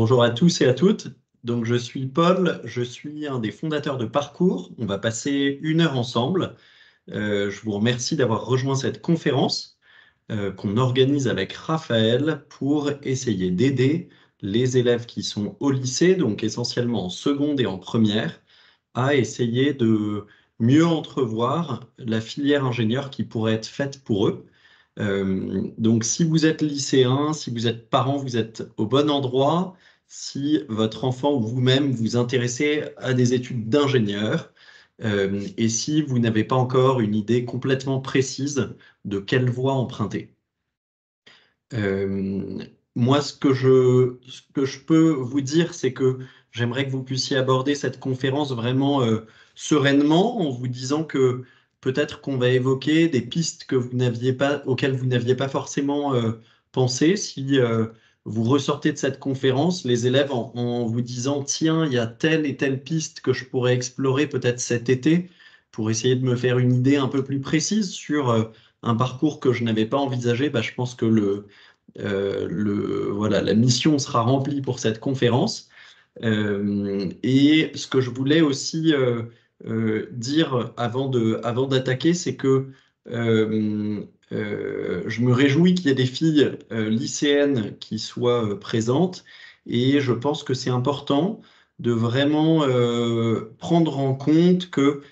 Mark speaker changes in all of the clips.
Speaker 1: Bonjour à tous et à toutes. Donc, je suis Paul, je suis un des fondateurs de Parcours. On va passer 1 heure ensemble. Je vous remercie d'avoir rejoint cette conférence qu'on organise avec Raphaël pour essayer d'aider les élèves qui sont au lycée, donc essentiellement en seconde et en première, à essayer de mieux entrevoir la filière ingénieur qui pourrait être faite pour eux. Donc, si vous êtes lycéen, si vous êtes parent, vous êtes au bon endroit. Si votre enfant ou vous-même vous intéressez à des études d'ingénieur, et si vous n'avez pas encore une idée complètement précise de quelle voie emprunter. Euh, Moi, ce que je peux vous dire, c'est que j'aimerais que vous puissiez aborder cette conférence vraiment sereinement, en vous disant que peut-être qu'on va évoquer des pistes que vous n'aviez pas, auxquelles vous n'aviez pas forcément pensé. Si vous ressortez de cette conférence, les élèves en vous disant, tiens, il y a telle et telle piste que je pourrais explorer peut-être cet été pour essayer de me faire une idée un peu plus précise sur un parcours que je n'avais pas envisagé, bah, je pense que voilà, la mission sera remplie pour cette conférence. Et ce que je voulais aussi dire avant d'attaquer, c'est que je me réjouis qu'il y ait des filles lycéennes qui soient présentes, et je pense que c'est important de vraiment prendre en compte que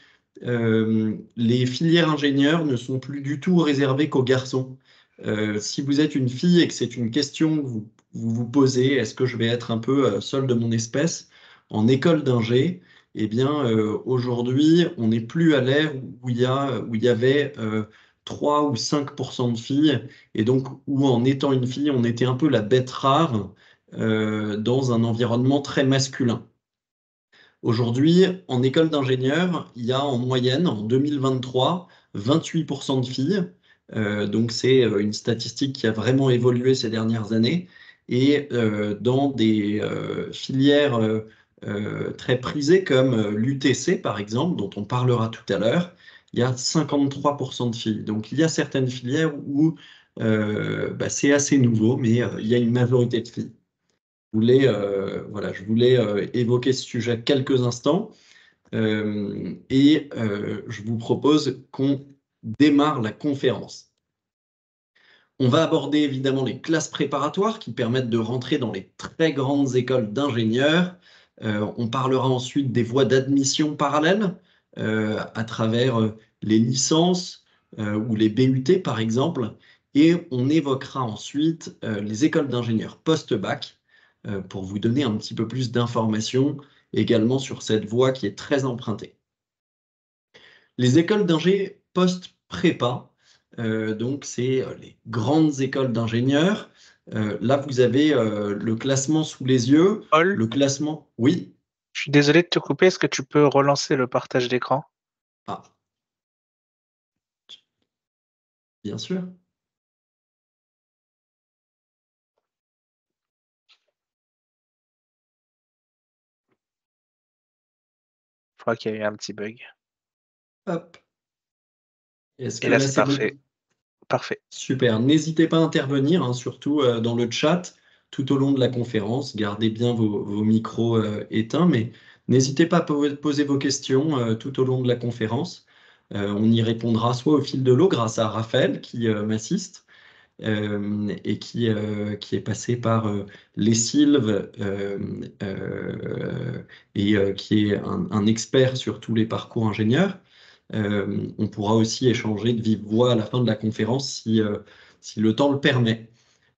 Speaker 1: les filières ingénieurs ne sont plus du tout réservées qu'aux garçons. Si vous êtes une fille et que c'est une question que vous posez, est-ce que je vais être un peu seul de mon espèce en école d'ingé? Eh bien, aujourd'hui, on n'est plus à l'ère où il y avait 3 ou 5% de filles, et donc où en étant une fille, on était un peu la bête rare dans un environnement très masculin. Aujourd'hui, en école d'ingénieur, il y a en moyenne, en 2023, 28% de filles. Donc c'est une statistique qui a vraiment évolué ces dernières années. Et dans des filières très prisées comme l'UTC, par exemple, dont on parlera tout à l'heure, il y a 53% de filles. Donc il y a certaines filières où bah, c'est assez nouveau, mais il y a une majorité de filles. Voilà, je voulais évoquer ce sujet quelques instants, et je vous propose qu'on démarre la conférence. On va aborder évidemment les classes préparatoires qui permettent de rentrer dans les très grandes écoles d'ingénieurs. On parlera ensuite des voies d'admission parallèles à travers les licences ou les BUT par exemple. Et on évoquera ensuite les écoles d'ingénieurs post-bac pour vous donner un petit peu plus d'informations également sur cette voie qui est très empruntée. Les écoles d'ingé post-prépa, donc c'est les grandes écoles d'ingénieurs. Là, vous avez le classement sous les yeux.
Speaker 2: Paul,
Speaker 1: Le classement, oui.
Speaker 2: je suis désolé de te couper. Est-ce que tu peux relancer le partage d'écran?
Speaker 1: Ah, bien sûr.
Speaker 2: Je crois qu'il y a eu un petit bug.
Speaker 1: Hop. Est-ce
Speaker 2: Et
Speaker 1: que
Speaker 2: là,
Speaker 1: là,
Speaker 2: c'est
Speaker 1: c'est bon?
Speaker 2: parfait. Parfait.
Speaker 1: Super. N'hésitez pas à intervenir, hein, surtout dans le chat tout au long de la conférence. Gardez bien vos micros éteints, mais n'hésitez pas à poser vos questions tout au long de la conférence. On y répondra soit au fil de l'eau grâce à Raphaël qui m'assiste et qui est passé par les Sylves et qui est un expert sur tous les parcours ingénieurs. On pourra aussi échanger de vive voix à la fin de la conférence si le temps le permet.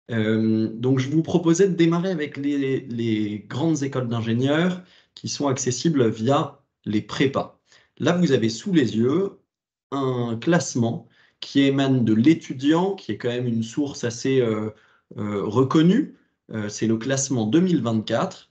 Speaker 1: Donc, je vous proposais de démarrer avec les grandes écoles d'ingénieurs qui sont accessibles via les prépas. Là, vous avez sous les yeux un classement qui émane de l'étudiant, qui est quand même une source assez reconnue. C'est le classement 2024.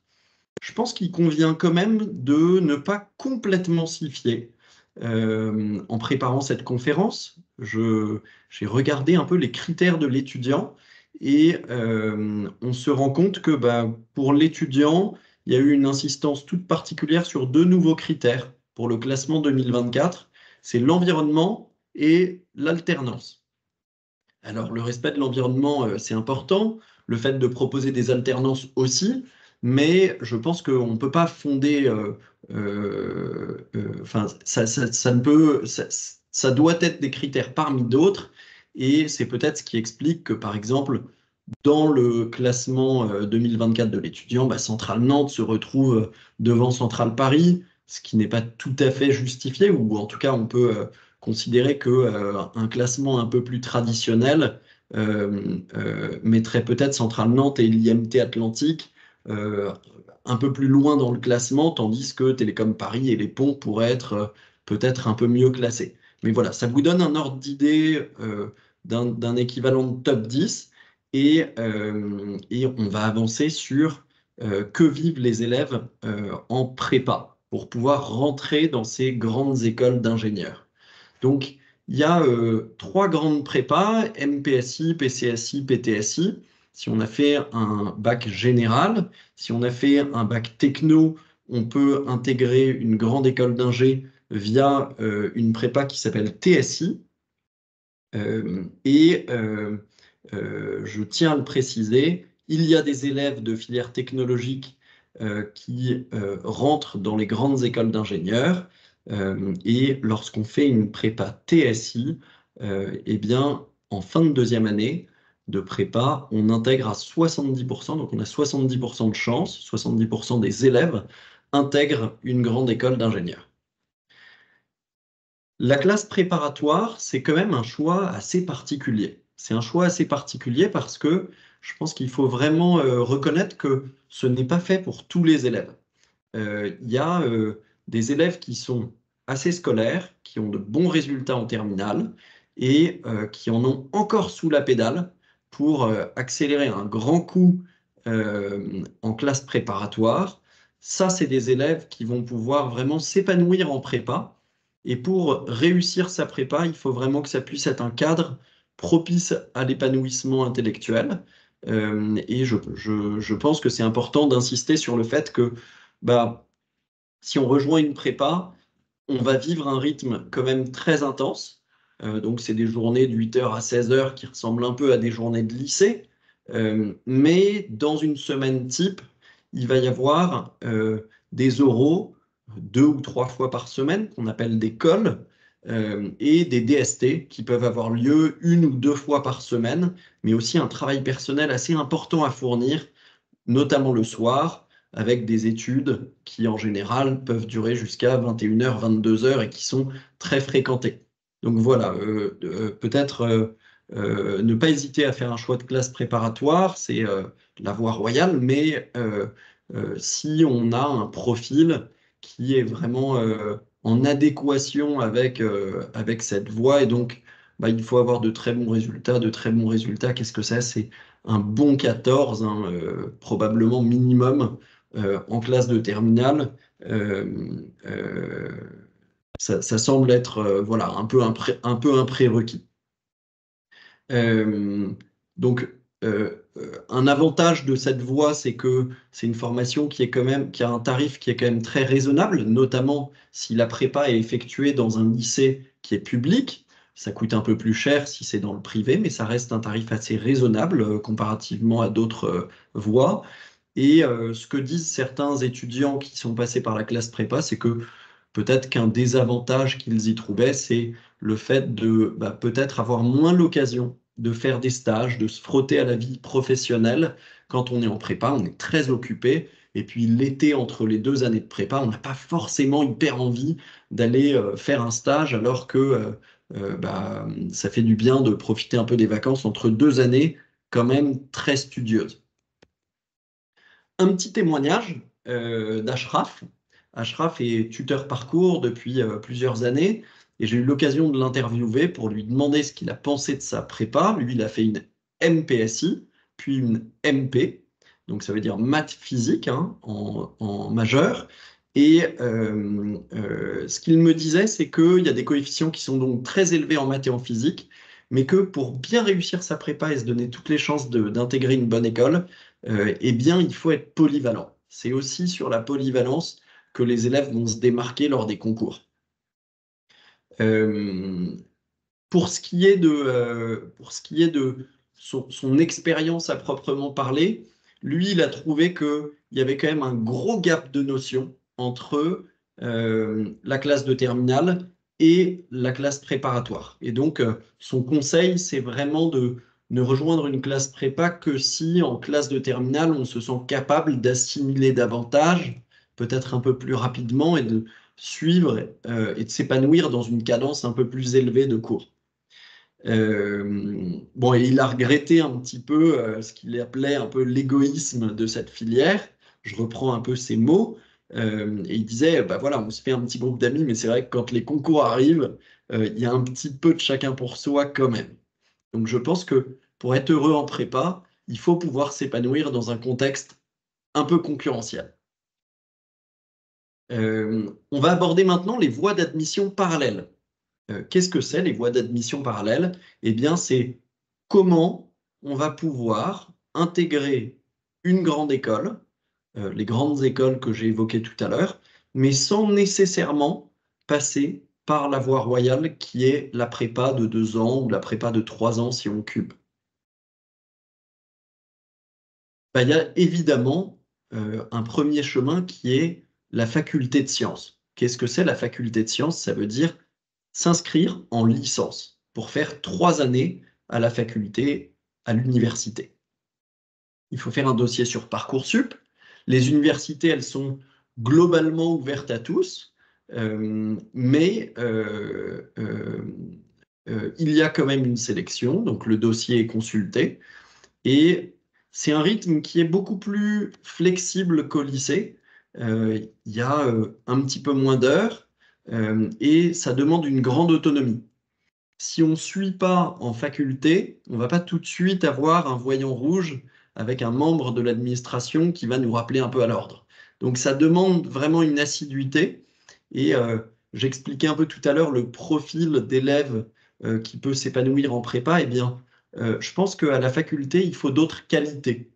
Speaker 1: Je pense qu'il convient quand même de ne pas complètement s'y fier. En préparant cette conférence, j'ai regardé un peu les critères de l'étudiant, et on se rend compte que bah, pour l'étudiant, il y a eu une insistance toute particulière sur 2 nouveaux critères pour le classement 2024. C'est l'environnement et l'alternance. Alors, le respect de l'environnement, c'est important. Le fait de proposer des alternances aussi. mais je pense qu'on ne peut pas fonder, enfin, ça ne peut, ça doit être des critères parmi d'autres, et c'est peut-être ce qui explique que, par exemple, dans le classement 2024 de l'étudiant, bah, Centrale Nantes se retrouve devant Centrale Paris, ce qui n'est pas tout à fait justifié, ou en tout cas on peut considérer que un classement un peu plus traditionnel mettrait peut-être Centrale Nantes et l'IMT Atlantique euh, un peu plus loin dans le classement, tandis que Télécom Paris et les ponts pourraient être peut-être un peu mieux classés. Mais voilà, ça vous donne un ordre d'idée d'un équivalent de top 10 et on va avancer sur que vivent les élèves en prépa pour pouvoir rentrer dans ces grandes écoles d'ingénieurs. Donc, il y a trois grandes prépas, MPSI, PCSI, PTSI. Si on a fait un bac général, si on a fait un bac techno, on peut intégrer une grande école d'ingé via une prépa qui s'appelle TSI. Je tiens à le préciser, il y a des élèves de filières technologiques qui rentrent dans les grandes écoles d'ingénieurs. Et lorsqu'on fait une prépa TSI, eh bien, en fin de deuxième année de prépa, on intègre à 70%, donc on a 70% de chance, 70% des élèves intègrent une grande école d'ingénieurs. La classe préparatoire, c'est quand même un choix assez particulier. C'est un choix assez particulier parce que je pense qu'il faut vraiment reconnaître que ce n'est pas fait pour tous les élèves. Il y a des élèves qui sont assez scolaires, qui ont de bons résultats en terminale et qui en ont encore sous la pédale pour accélérer un grand coup en classe préparatoire. Ça, c'est des élèves qui vont pouvoir vraiment s'épanouir en prépa. Et pour réussir sa prépa, il faut vraiment que ça puisse être un cadre propice à l'épanouissement intellectuel. Je pense que c'est important d'insister sur le fait que bah, si on rejoint une prépa, on va vivre un rythme quand même très intense. Donc, c'est des journées de 8h à 16h qui ressemblent un peu à des journées de lycée. Mais dans une semaine type, il va y avoir des oraux 2 ou 3 fois par semaine, qu'on appelle des cols, et des DST qui peuvent avoir lieu 1 ou 2 fois par semaine, mais aussi un travail personnel assez important à fournir, notamment le soir, avec des études qui, en général, peuvent durer jusqu'à 21h, 22h et qui sont très fréquentées. Donc voilà, peut-être ne pas hésiter à faire un choix de classe préparatoire, c'est la voie royale, mais si on a un profil qui est vraiment en adéquation avec cette voie, et donc bah, il faut avoir de très bons résultats. De très bons résultats, qu'est-ce que c'est? C'est un bon 14, hein, probablement minimum en classe de terminale. Euh, euh, ça semble être voilà, un peu un prérequis. Euh, donc, un avantage de cette voie, c'est que c'est une formation qui est quand même, qui a un tarif qui est quand même très raisonnable, notamment si la prépa est effectuée dans un lycée qui est public. Ça coûte un peu plus cher si c'est dans le privé, mais ça reste un tarif assez raisonnable comparativement à d'autres voies. Et ce que disent certains étudiants qui sont passés par la classe prépa, c'est que peut-être qu'un désavantage qu'ils y trouvaient, c'est le fait de bah, peut-être avoir moins l'occasion de faire des stages, de se frotter à la vie professionnelle. Quand on est en prépa, on est très occupé. Et puis l'été, entre les 2 années de prépa, on n'a pas forcément hyper envie d'aller faire un stage alors que bah, ça fait du bien de profiter un peu des vacances entre 2 années quand même très studieuses. Un petit témoignage d'Ashraf. Ashraf est tuteur parcours depuis plusieurs années et j'ai eu l'occasion de l'interviewer pour lui demander ce qu'il a pensé de sa prépa. Lui, il a fait une MPSI, puis une MP, donc ça veut dire maths physique hein, en majeur. Et ce qu'il me disait, c'est qu'il y a des coefficients qui sont donc très élevés en maths et en physique, mais que pour bien réussir sa prépa et se donner toutes les chances d'intégrer une bonne école, eh bien, il faut être polyvalent. C'est aussi sur la polyvalence que les élèves vont se démarquer lors des concours. Euh, pour ce qui est de son expérience à proprement parler, Lui, il a trouvé qu'il y avait quand même un gros gap de notions entre la classe de terminale et la classe préparatoire. Et donc, son conseil, c'est vraiment de ne rejoindre une classe prépa que si, en classe de terminale, on se sent capable d'assimiler davantage, peut-être un peu plus rapidement, et de suivre et de s'épanouir dans une cadence un peu plus élevée de cours. Bon, et il a regretté un petit peu ce qu'il appelait un peu l'égoïsme de cette filière. Je reprends un peu ses mots. Et il disait, bah voilà, on se fait un petit groupe d'amis, mais c'est vrai que quand les concours arrivent, il y a un petit peu de chacun pour soi quand même. Donc je pense que pour être heureux en prépa, il faut pouvoir s'épanouir dans un contexte un peu concurrentiel. On va aborder maintenant les voies d'admission parallèles. Qu'est-ce que c'est les voies d'admission parallèles? Eh bien, c'est comment on va pouvoir intégrer une grande école, les grandes écoles que j'ai évoquées tout à l'heure, mais sans nécessairement passer par la voie royale qui est la prépa de 2 ans ou la prépa de 3 ans si on cube. Bah, il y a évidemment un premier chemin qui est la faculté de sciences. Qu'est-ce que c'est la faculté de sciences? Ça veut dire s'inscrire en licence pour faire 3 années à la faculté, à l'université. Il faut faire un dossier sur Parcoursup. Les universités, elles sont globalement ouvertes à tous, mais il y a quand même une sélection, donc le dossier est consulté. Et c'est un rythme qui est beaucoup plus flexible qu'au lycée. Il y a un petit peu moins d'heures et ça demande une grande autonomie. Si on ne suit pas en faculté, on ne va pas tout de suite avoir un voyant rouge avec un membre de l'administration qui va nous rappeler un peu à l'ordre. Donc ça demande vraiment une assiduité. Et j'expliquais un peu tout à l'heure le profil d'élève qui peut s'épanouir en prépa. Eh bien, je pense qu'à la faculté, il faut d'autres qualités.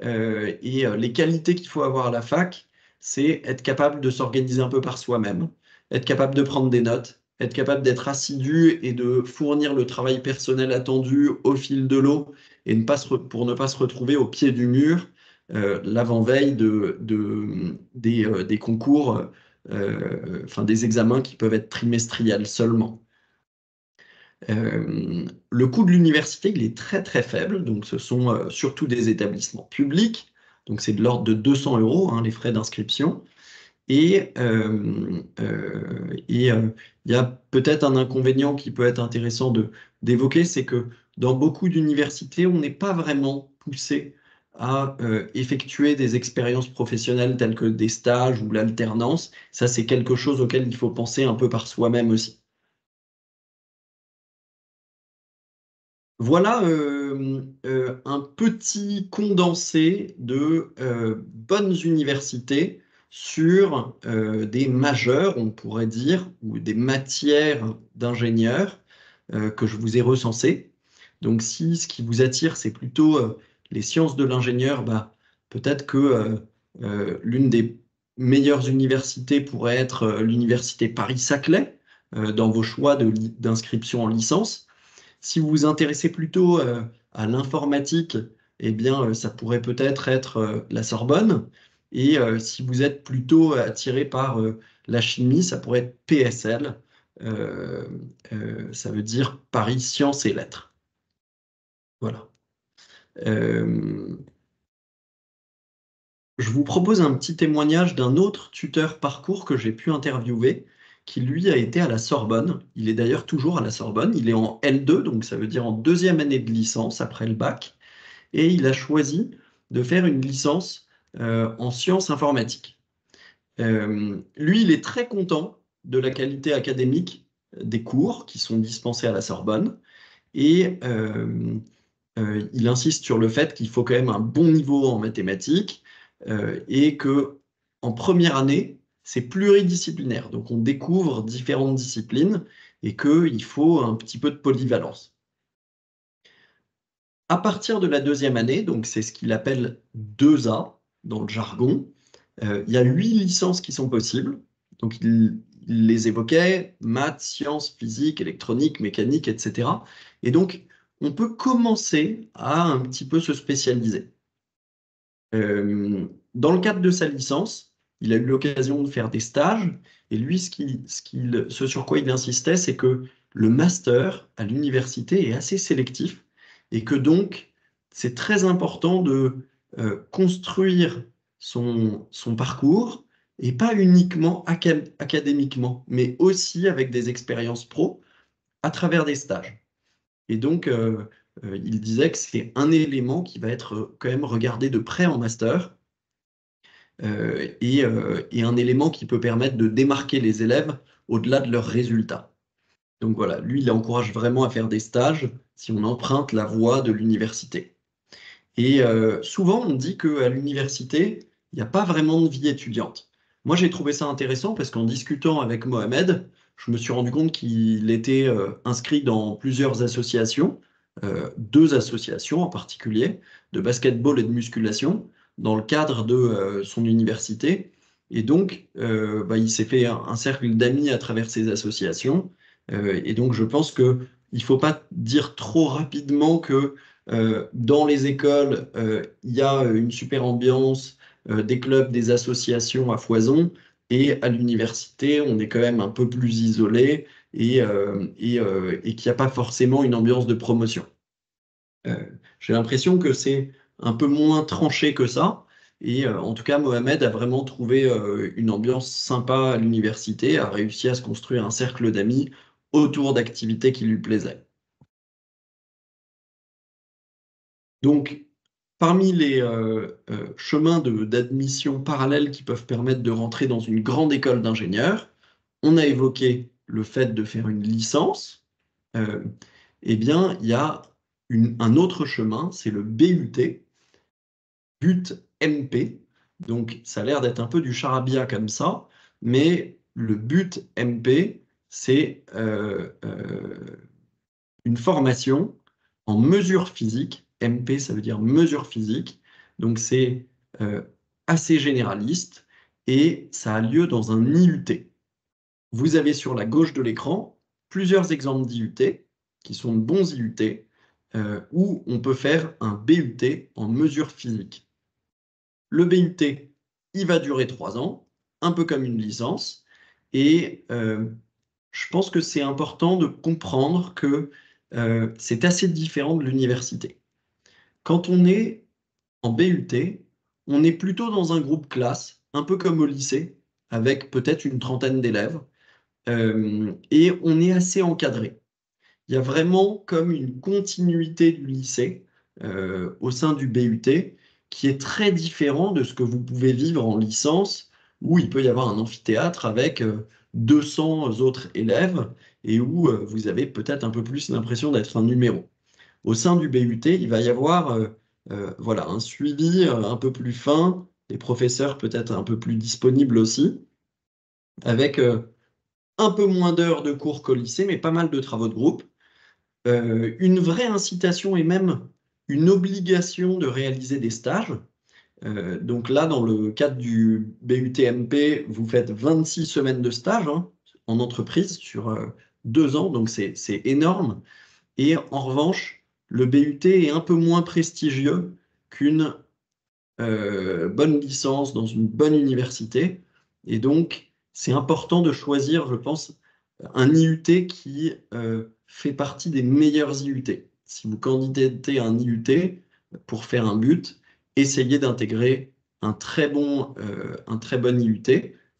Speaker 1: Les qualités qu'il faut avoir à la fac, c'est être capable de s'organiser un peu par soi-même, être capable de prendre des notes, être capable d'être assidu et de fournir le travail personnel attendu au fil de l'eau et pour ne pas se retrouver au pied du mur l'avant-veille des concours, enfin des examens qui peuvent être trimestriels seulement. Le coût de l'université, il est très très faible, donc ce sont surtout des établissements publics, donc c'est de l'ordre de 200 euros hein, les frais d'inscription. Et il y a peut-être un inconvénient qui peut être intéressant d'évoquer, c'est que dans beaucoup d'universités, on n'est pas vraiment poussé à effectuer des expériences professionnelles telles que des stages ou l'alternance. Ça, c'est quelque chose auquel il faut penser un peu par soi-même aussi. Voilà un petit condensé de bonnes universités sur des majeurs, on pourrait dire, ou des matières d'ingénieurs que je vous ai recensées. Donc si ce qui vous attire, c'est plutôt les sciences de l'ingénieur, bah, peut-être que l'une des meilleures universités pourrait être l'université Paris-Saclay dans vos choix d'inscription en licence. Si vous vous intéressez plutôt à l'informatique, eh bien, ça pourrait peut-être être la Sorbonne. Et si vous êtes plutôt attiré par la chimie, ça pourrait être PSL. Euh, Ça veut dire Paris Sciences et Lettres. Voilà. Euh, je vous propose un petit témoignage d'un autre tuteur parcours que j'ai pu interviewer, qui lui a été à la Sorbonne. Il est d'ailleurs toujours à la Sorbonne. Il est en L2, donc ça veut dire en deuxième année de licence après le bac. Et il a choisi de faire une licence en sciences informatiques. Lui, il est très content de la qualité académique des cours qui sont dispensés à la Sorbonne. Et il insiste sur le fait qu'il faut quand même un bon niveau en mathématiques et que en première année, c'est pluridisciplinaire. Donc on découvre différentes disciplines et qu'il faut un petit peu de polyvalence. À partir de la deuxième année, donc c'est ce qu'il appelle 2A dans le jargon, il y a 8 licences qui sont possibles. Donc il les évoquait, maths, sciences, physique, électronique, mécanique, etc. Et donc on peut commencer à un petit peu se spécialiser. Dans le cadre de sa licence, il a eu l'occasion de faire des stages, et lui, ce sur quoi il insistait, c'est que le master à l'université est assez sélectif, et que donc, c'est très important de construire son parcours, et pas uniquement académiquement, mais aussi avec des expériences pro à travers des stages. Et donc, il disait que c'est un élément qui va être quand même regardé de près en master, et un élément qui peut permettre de démarquer les élèves au-delà de leurs résultats. Donc voilà, lui, il encourage vraiment à faire des stages si on emprunte la voie de l'université. Et souvent, on dit qu'à l'université, il n'y a pas vraiment de vie étudiante. Moi, j'ai trouvé ça intéressant parce qu'en discutant avec Mohamed, je me suis rendu compte qu'il était inscrit dans plusieurs associations, 2 associations en particulier, de basketball et de musculation, dans le cadre de son université. Et donc, il s'est fait un cercle d'amis à travers ces associations. Et donc, je pense qu'il ne faut pas dire trop rapidement que dans les écoles, il y a une super ambiance, des clubs, des associations à foison, et à l'université, on est quand même un peu plus isolé et qu'il n'y a pas forcément une ambiance de promotion. J'ai l'impression que c'est un peu moins tranché que ça. Et en tout cas, Mohamed a vraiment trouvé une ambiance sympa à l'université, a réussi à se construire un cercle d'amis autour d'activités qui lui plaisaient. Donc, parmi les chemins d'admission parallèles qui peuvent permettre de rentrer dans une grande école d'ingénieurs, on a évoqué le fait de faire une licence. Euh, eh bien, il y a un autre chemin, c'est le BUT, but MP. Donc, ça a l'air d'être un peu du charabia comme ça, mais le but MP, c'est une formation en mesure physique. MP, ça veut dire mesure physique. Donc, c'est euh, assez généraliste et ça a lieu dans un IUT. Vous avez sur la gauche de l'écran plusieurs exemples d'IUT qui sont de bons IUT où on peut faire un BUT en mesure physique. Le BUT, il va durer 3 ans, un peu comme une licence, et je pense que c'est important de comprendre que c'est assez différent de l'université. Quand on est en BUT, on est plutôt dans un groupe classe, un peu comme au lycée, avec peut-être une trentaine d'élèves, et on est assez encadré. Il y a vraiment comme une continuité du lycée au sein du BUT qui est très différent de ce que vous pouvez vivre en licence, où il peut y avoir un amphithéâtre avec 200 autres élèves et où vous avez peut-être un peu plus l'impression d'être un numéro. Au sein du BUT, il va y avoir voilà, un suivi un peu plus fin, des professeurs peut-être un peu plus disponibles aussi, avec un peu moins d'heures de cours qu'au lycée, mais pas mal de travaux de groupe. Une vraie incitation et même une obligation de réaliser des stages. Donc là, dans le cadre du BUT-MP, vous faites 26 semaines de stage en entreprise sur 2 ans, donc c'est énorme. Et en revanche, le BUT est un peu moins prestigieux qu'une bonne licence dans une bonne université. Et donc, c'est important de choisir, je pense, un IUT qui fait partie des meilleurs IUT. Si vous candidatez à un IUT pour faire un but, essayez d'intégrer un très bon IUT.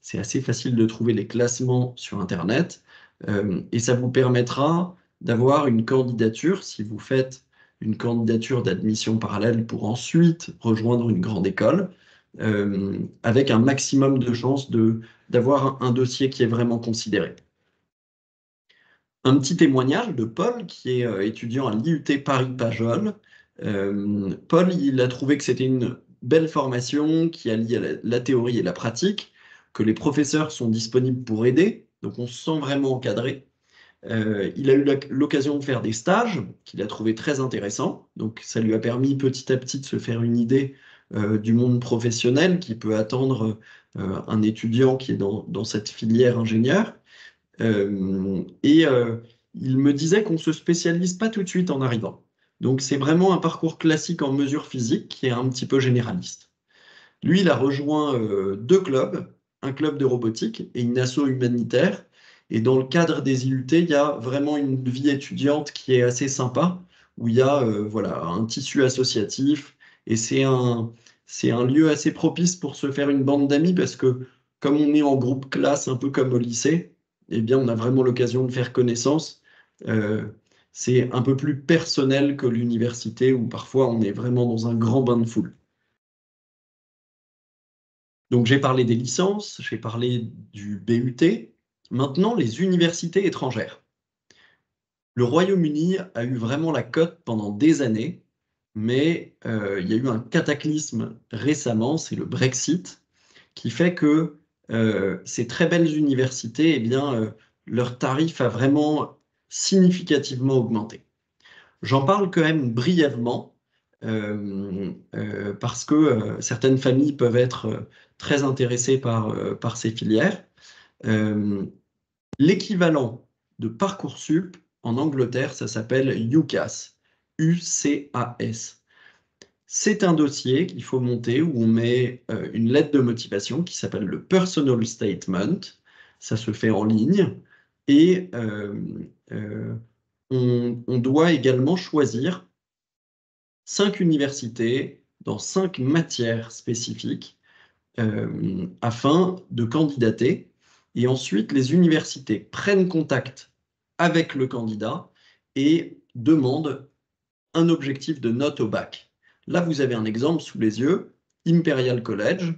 Speaker 1: C'est assez facile de trouver les classements sur Internet et ça vous permettra d'avoir une candidature si vous faites une candidature d'admission parallèle pour ensuite rejoindre une grande école, avec un maximum de chances d'avoir un dossier qui est vraiment considéré. Un petit témoignage de Paul, qui est étudiant à l'IUT Paris-Pajol. Paul, il a trouvé que c'était une belle formation qui allie la théorie et la pratique, que les professeurs sont disponibles pour aider, donc on se sent vraiment encadré. Il a eu l'occasion de faire des stages qu'il a trouvé très intéressants. Donc, ça lui a permis petit à petit de se faire une idée du monde professionnel qui peut attendre un étudiant qui est dans cette filière ingénieur. Il me disait qu'on ne se spécialise pas tout de suite en arrivant. Donc, c'est vraiment un parcours classique en mesure physique qui est un petit peu généraliste. Lui, il a rejoint deux clubs, un club de robotique et une asso humanitaire. Et dans le cadre des IUT, il y a vraiment une vie étudiante qui est assez sympa, où il y a voilà, un tissu associatif. Et c'est un lieu assez propice pour se faire une bande d'amis parce que comme on est en groupe classe, un peu comme au lycée, eh bien, on a vraiment l'occasion de faire connaissance. Euh, c'est un peu plus personnel que l'université où parfois on est vraiment dans un grand bain de foule. Donc j'ai parlé des licences, j'ai parlé du BUT. Maintenant, les universités étrangères. Le Royaume-Uni a eu vraiment la cote pendant des années, mais il y a eu un cataclysme récemment, c'est le Brexit, qui fait que ces très belles universités, eh bien, leur tarif a vraiment significativement augmenté. J'en parle quand même brièvement parce que certaines familles peuvent être très intéressées par ces filières. Euh, L'équivalent de Parcoursup en Angleterre, ça s'appelle UCAS. UCAS. C'est un dossier qu'il faut monter où on met une lettre de motivation qui s'appelle le Personal Statement. Ça se fait en ligne et on doit également choisir 5 universités dans 5 matières spécifiques afin de candidater. Et ensuite, les universités prennent contact avec le candidat et demandent un objectif de note au bac. Là, vous avez un exemple sous les yeux. Imperial College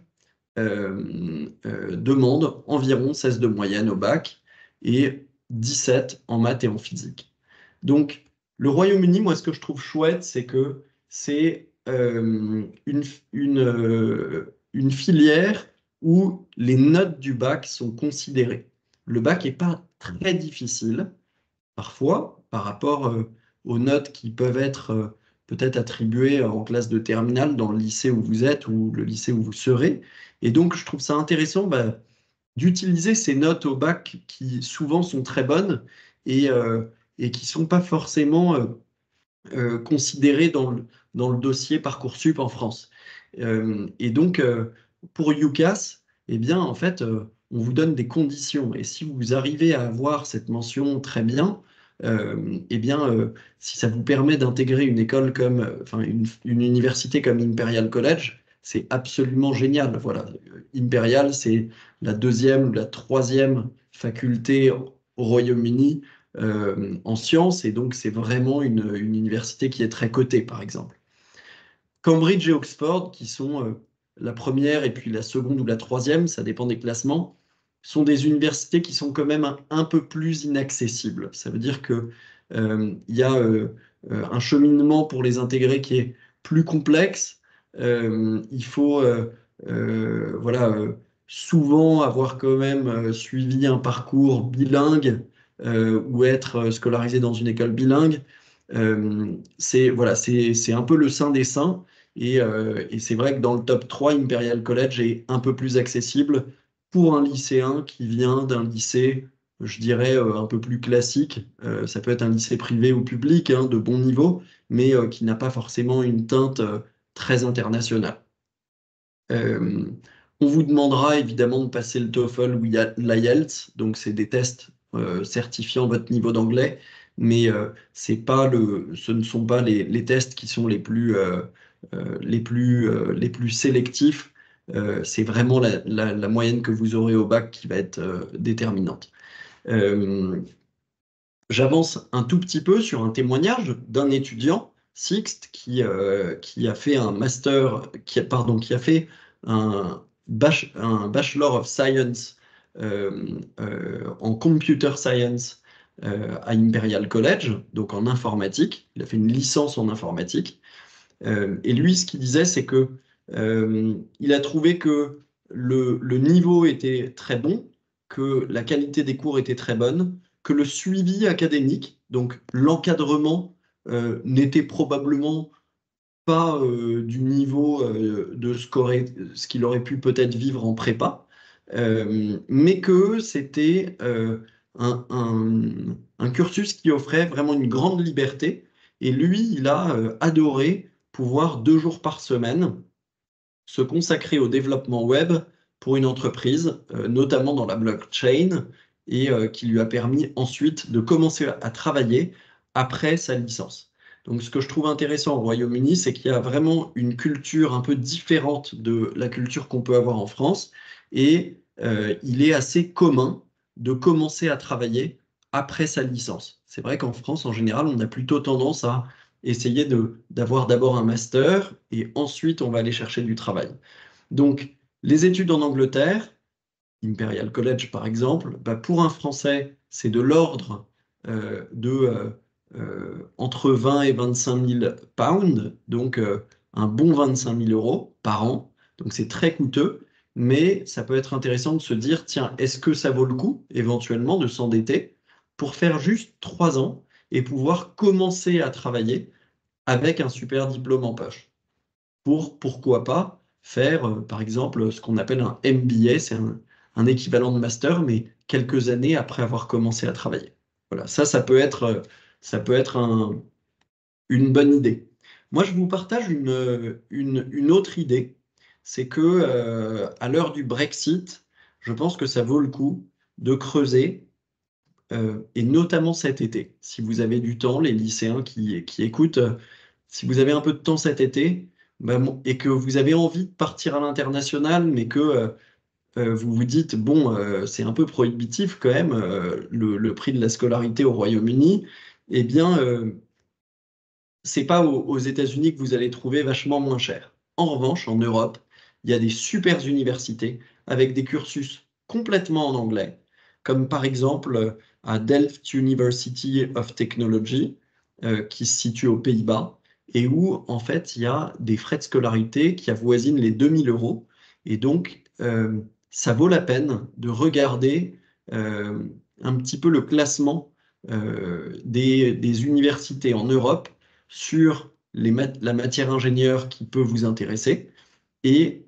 Speaker 1: demande environ 16 de moyenne au bac et 17 en maths et en physique. Donc, le Royaume-Uni, moi, ce que je trouve chouette, c'est que c'est une filière où les notes du bac sont considérées. Le bac n'est pas très difficile, parfois, par rapport aux notes qui peuvent être peut-être attribuées en classe de terminale dans le lycée où vous êtes ou le lycée où vous serez. Et donc, je trouve ça intéressant d'utiliser ces notes au bac qui souvent sont très bonnes et qui ne sont pas forcément considérées dans le dossier Parcoursup en France. Et donc, pour UCAS, eh bien, en fait, on vous donne des conditions. Et si vous arrivez à avoir cette mention très bien, eh bien, si ça vous permet d'intégrer une école comme, enfin, une université comme Imperial College, c'est absolument génial. Voilà, Imperial, c'est la deuxième ou la troisième faculté au Royaume-Uni en sciences, et donc c'est vraiment une université qui est très cotée, par exemple. Cambridge et Oxford, qui sont la première et puis la seconde ou la troisième, ça dépend des classements, sont des universités qui sont quand même un peu plus inaccessibles. Ça veut dire que il y a un cheminement pour les intégrer qui est plus complexe. Il faut voilà, souvent avoir quand même suivi un parcours bilingue ou être scolarisé dans une école bilingue. C'est voilà, c'est un peu le saint des saints. Et c'est vrai que dans le top 3, Imperial College est un peu plus accessible pour un lycéen qui vient d'un lycée, je dirais, un peu plus classique. Ça peut être un lycée privé ou public, hein, de bon niveau, mais qui n'a pas forcément une teinte très internationale. Euh, on vous demandera évidemment de passer le TOEFL ou l'IELTS, donc c'est des tests certifiant votre niveau d'anglais, mais c'est pas ce ne sont pas les tests qui sont les plus sélectifs. C'est vraiment la moyenne que vous aurez au bac qui va être déterminante. Euh, J'avance un tout petit peu sur un témoignage d'un étudiant, Sixte, qui a fait un master, qui a fait un, un Bachelor of Science en Computer Science à Imperial College, donc en informatique. Il a fait une licence en informatique. Et lui, ce qu'il disait, c'est que il a trouvé que le niveau était très bon, que la qualité des cours était très bonne, que le suivi académique, donc l'encadrement, n'était probablement pas du niveau de ce qu'il aurait pu peut-être vivre en prépa, mais que c'était un cursus qui offrait vraiment une grande liberté. Et lui, il a adoré pouvoir 2 jours par semaine se consacrer au développement web pour une entreprise, notamment dans la blockchain, et qui lui a permis ensuite de commencer à travailler après sa licence. Donc ce que je trouve intéressant au Royaume-Uni, c'est qu'il y a vraiment une culture un peu différente de la culture qu'on peut avoir en France, et il est assez commun de commencer à travailler après sa licence. C'est vrai qu'en France, en général, on a plutôt tendance à essayer d'avoir d'abord un master et ensuite on va aller chercher du travail. Donc, les études en Angleterre, Imperial College par exemple, bah, pour un Français, c'est de l'ordre entre 20 et 25 000 pounds, donc un bon 25 000 euros par an. Donc c'est très coûteux, mais ça peut être intéressant de se dire, tiens, est-ce que ça vaut le coup éventuellement de s'endetter pour faire juste 3 ans et pouvoir commencer à travailler avec un super diplôme en poche? Pourquoi pas faire, par exemple, ce qu'on appelle un MBA, c'est un équivalent de master, mais quelques années après avoir commencé à travailler. Voilà, ça peut être une bonne idée. Moi, je vous partage une autre idée, c'est que à l'heure du Brexit, je pense que ça vaut le coup de creuser, et notamment cet été, si vous avez du temps, les lycéens qui écoutent, si vous avez un peu de temps cet été, bah, et que vous avez envie de partir à l'international, mais que vous vous dites, bon, c'est un peu prohibitif quand même, le prix de la scolarité au Royaume-Uni, eh bien, c'est pas aux États-Unis que vous allez trouver vachement moins cher. En revanche, en Europe, il y a des super universités avec des cursus complètement en anglais, comme par exemple à Delft University of Technology, qui se situe aux Pays-Bas, et où en fait il y a des frais de scolarité qui avoisinent les 2000 euros. Et donc, ça vaut la peine de regarder un petit peu le classement des universités en Europe sur la matière ingénieur qui peut vous intéresser, et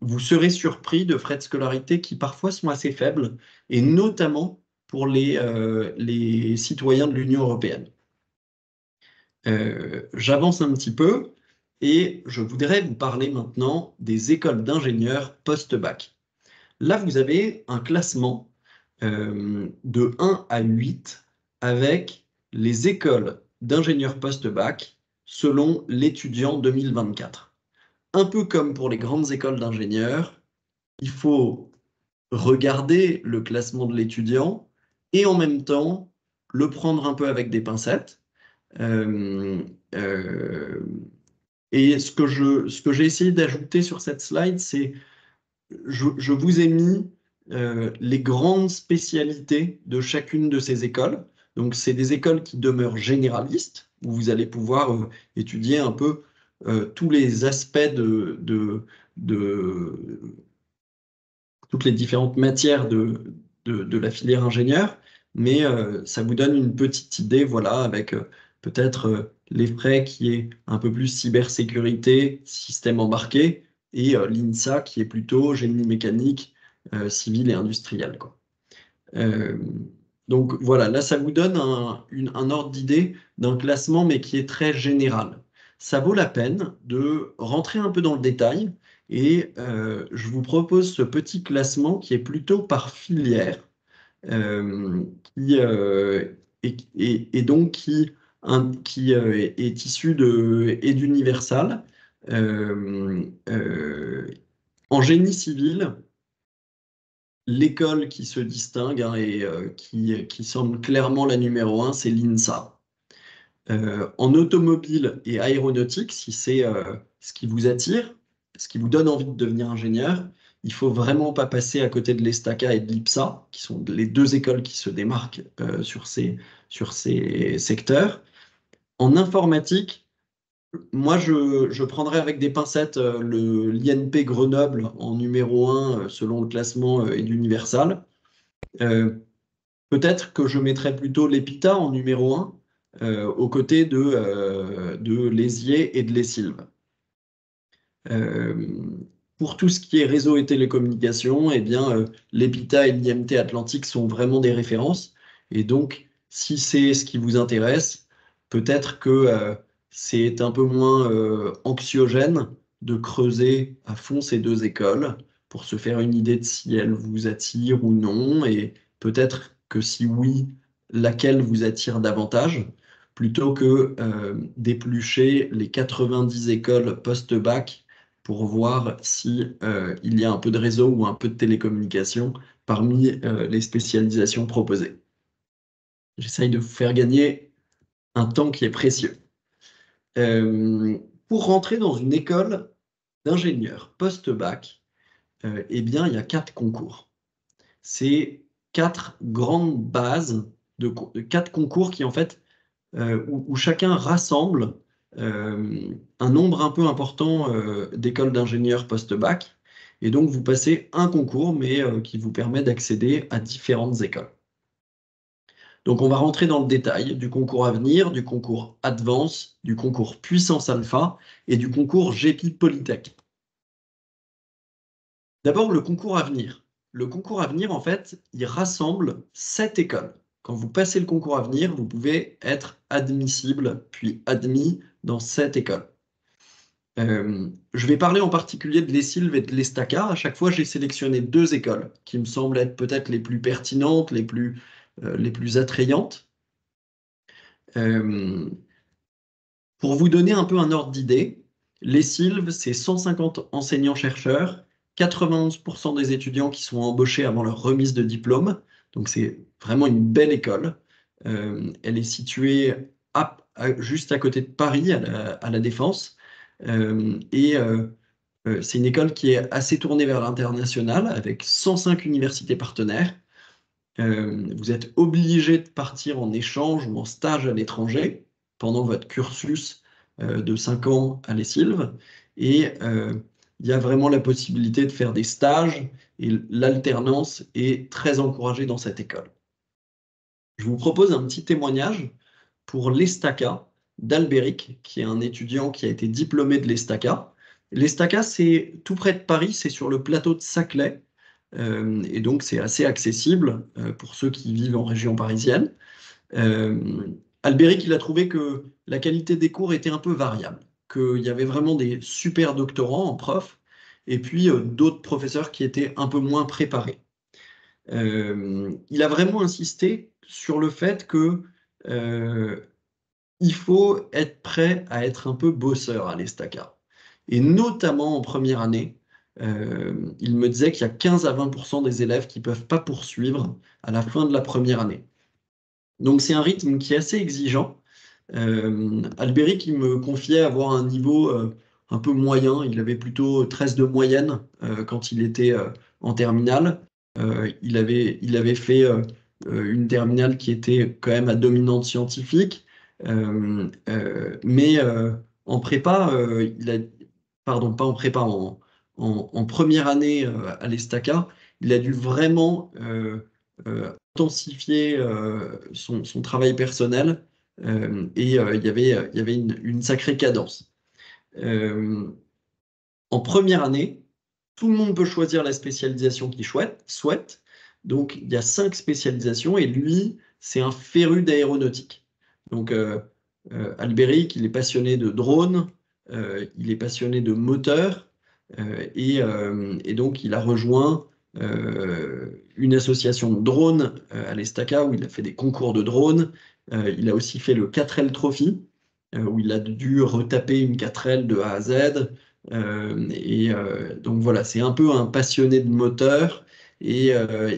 Speaker 1: vous serez surpris de frais de scolarité qui parfois sont assez faibles, et notamment pour les citoyens de l'Union européenne. J'avance un petit peu et je voudrais vous parler maintenant des écoles d'ingénieurs post-bac. Là, vous avez un classement de 1 à 8 avec les écoles d'ingénieurs post-bac selon l'étudiant 2024. Un peu comme pour les grandes écoles d'ingénieurs, il faut regarder le classement de l'étudiant et en même temps le prendre un peu avec des pincettes. Euh, euh, et ce que j'ai essayé d'ajouter sur cette slide, c'est je vous ai mis les grandes spécialités de chacune de ces écoles. Donc, c'est des écoles qui demeurent généralistes, où vous allez pouvoir étudier un peu tous les aspects de toutes les différentes matières de la filière ingénieur, mais ça vous donne une petite idée, voilà, avec peut-être les frais qui est un peu plus cybersécurité, système embarqué, et l'INSA qui est plutôt génie mécanique, civil et industriel, quoi. Euh, donc voilà, là ça vous donne un ordre d'idée d'un classement, mais qui est très général. Ça vaut la peine de rentrer un peu dans le détail, et je vous propose ce petit classement qui est plutôt par filière, qui, et donc qui est issu et d'Universal. Euh, euh, En génie civil, l'école qui se distingue, hein, et qui semble clairement la numéro un, c'est l'INSA. En automobile et aéronautique, si c'est ce qui vous attire, ce qui vous donne envie de devenir ingénieur, il faut vraiment pas passer à côté de l'ESTACA et de l'IPSA, qui sont les deux écoles qui se démarquent sur ces secteurs. En informatique, moi, je prendrais avec des pincettes l'INP Grenoble en numéro un, selon le classement d'Universal. Euh, Peut-être que je mettrais plutôt l'EPITA en numéro un, aux côtés de l'ESIE et de l'ESILV. Euh, pour tout ce qui est réseau et télécommunications, eh bien, l'EPITA et l'IMT Atlantique sont vraiment des références. Et donc, si c'est ce qui vous intéresse, peut-être que c'est un peu moins anxiogène, de creuser à fond ces deux écoles pour se faire une idée de si elles vous attirent ou non, et peut-être que si oui, laquelle vous attire davantage, plutôt que d'éplucher les 90 écoles post-bac pour voir si il y a un peu de réseau ou un peu de télécommunication parmi les spécialisations proposées. J'essaye de vous faire gagner un temps qui est précieux. Pour rentrer dans une école d'ingénieur post-bac, eh bien, il y a 4 concours. C'est 4 grandes bases de 4 concours qui, en fait, où chacun rassemble un nombre un peu important d'écoles d'ingénieurs post-bac. Et donc, vous passez un concours, mais qui vous permet d'accéder à différentes écoles. Donc, on va rentrer dans le détail du concours Avenir, du concours Advance, du concours Puissance Alpha et du concours GEPI Polytech. D'abord, le concours Avenir. Le concours Avenir, en fait, il rassemble 7 écoles. Quand vous passez le concours Avenir, vous pouvez être admissible, puis admis dans 7 écoles. Je vais parler en particulier de l'ESILV et de l'ESTACA. À chaque fois, j'ai sélectionné 2 écoles qui me semblent être peut-être les plus pertinentes, les plus attrayantes. Pour vous donner un peu un ordre d'idée, l'ESILV, c'est 150 enseignants-chercheurs, 91% des étudiants qui sont embauchés avant leur remise de diplôme. Donc c'est vraiment une belle école. Elle est située juste à côté de Paris, à la Défense. C'est une école qui est assez tournée vers l'international, avec 105 universités partenaires. Vous êtes obligé de partir en échange ou en stage à l'étranger pendant votre cursus de 5 ans à l'ESILV. Et il y a vraiment la possibilité de faire des stages et l'alternance est très encouragée dans cette école. Je vous propose un petit témoignage pour l'ESTACA d'Albéric, qui est un étudiant qui a été diplômé de l'ESTACA. L'ESTACA, c'est tout près de Paris, c'est sur le plateau de Saclay. Et donc, c'est assez accessible pour ceux qui vivent en région parisienne. Albéric, il a trouvé que la qualité des cours était un peu variable, qu'il y avait vraiment des super doctorants en prof, et puis d'autres professeurs qui étaient un peu moins préparés. Il a vraiment insisté sur le fait que il faut être prêt à être un peu bosseur à l'ESTACA. Et notamment en première année, il me disait qu'il y a 15 à 20% des élèves qui ne peuvent pas poursuivre à la fin de la première année. Donc c'est un rythme qui est assez exigeant. Albéric, il me confiait avoir un niveau un peu moyen. Il avait plutôt 13 de moyenne quand il était en terminale. Il avait fait une terminale qui était quand même à dominante scientifique. Mais en prépa, pardon, pas en prépa, en première année à l'ESTACA, il a dû vraiment intensifier son travail personnel il y avait une sacrée cadence. En première année, tout le monde peut choisir la spécialisation qu'il souhaite. Donc, il y a 5 spécialisations et lui, c'est un féru d'aéronautique. Donc, Albéric, il est passionné de drones, il est passionné de moteurs et donc il a rejoint une association de drones à l'ESTACA où il a fait des concours de drones. Il a aussi fait le 4L Trophy où il a dû retaper une 4L de A à Z. Donc voilà, c'est un peu un passionné de moteur et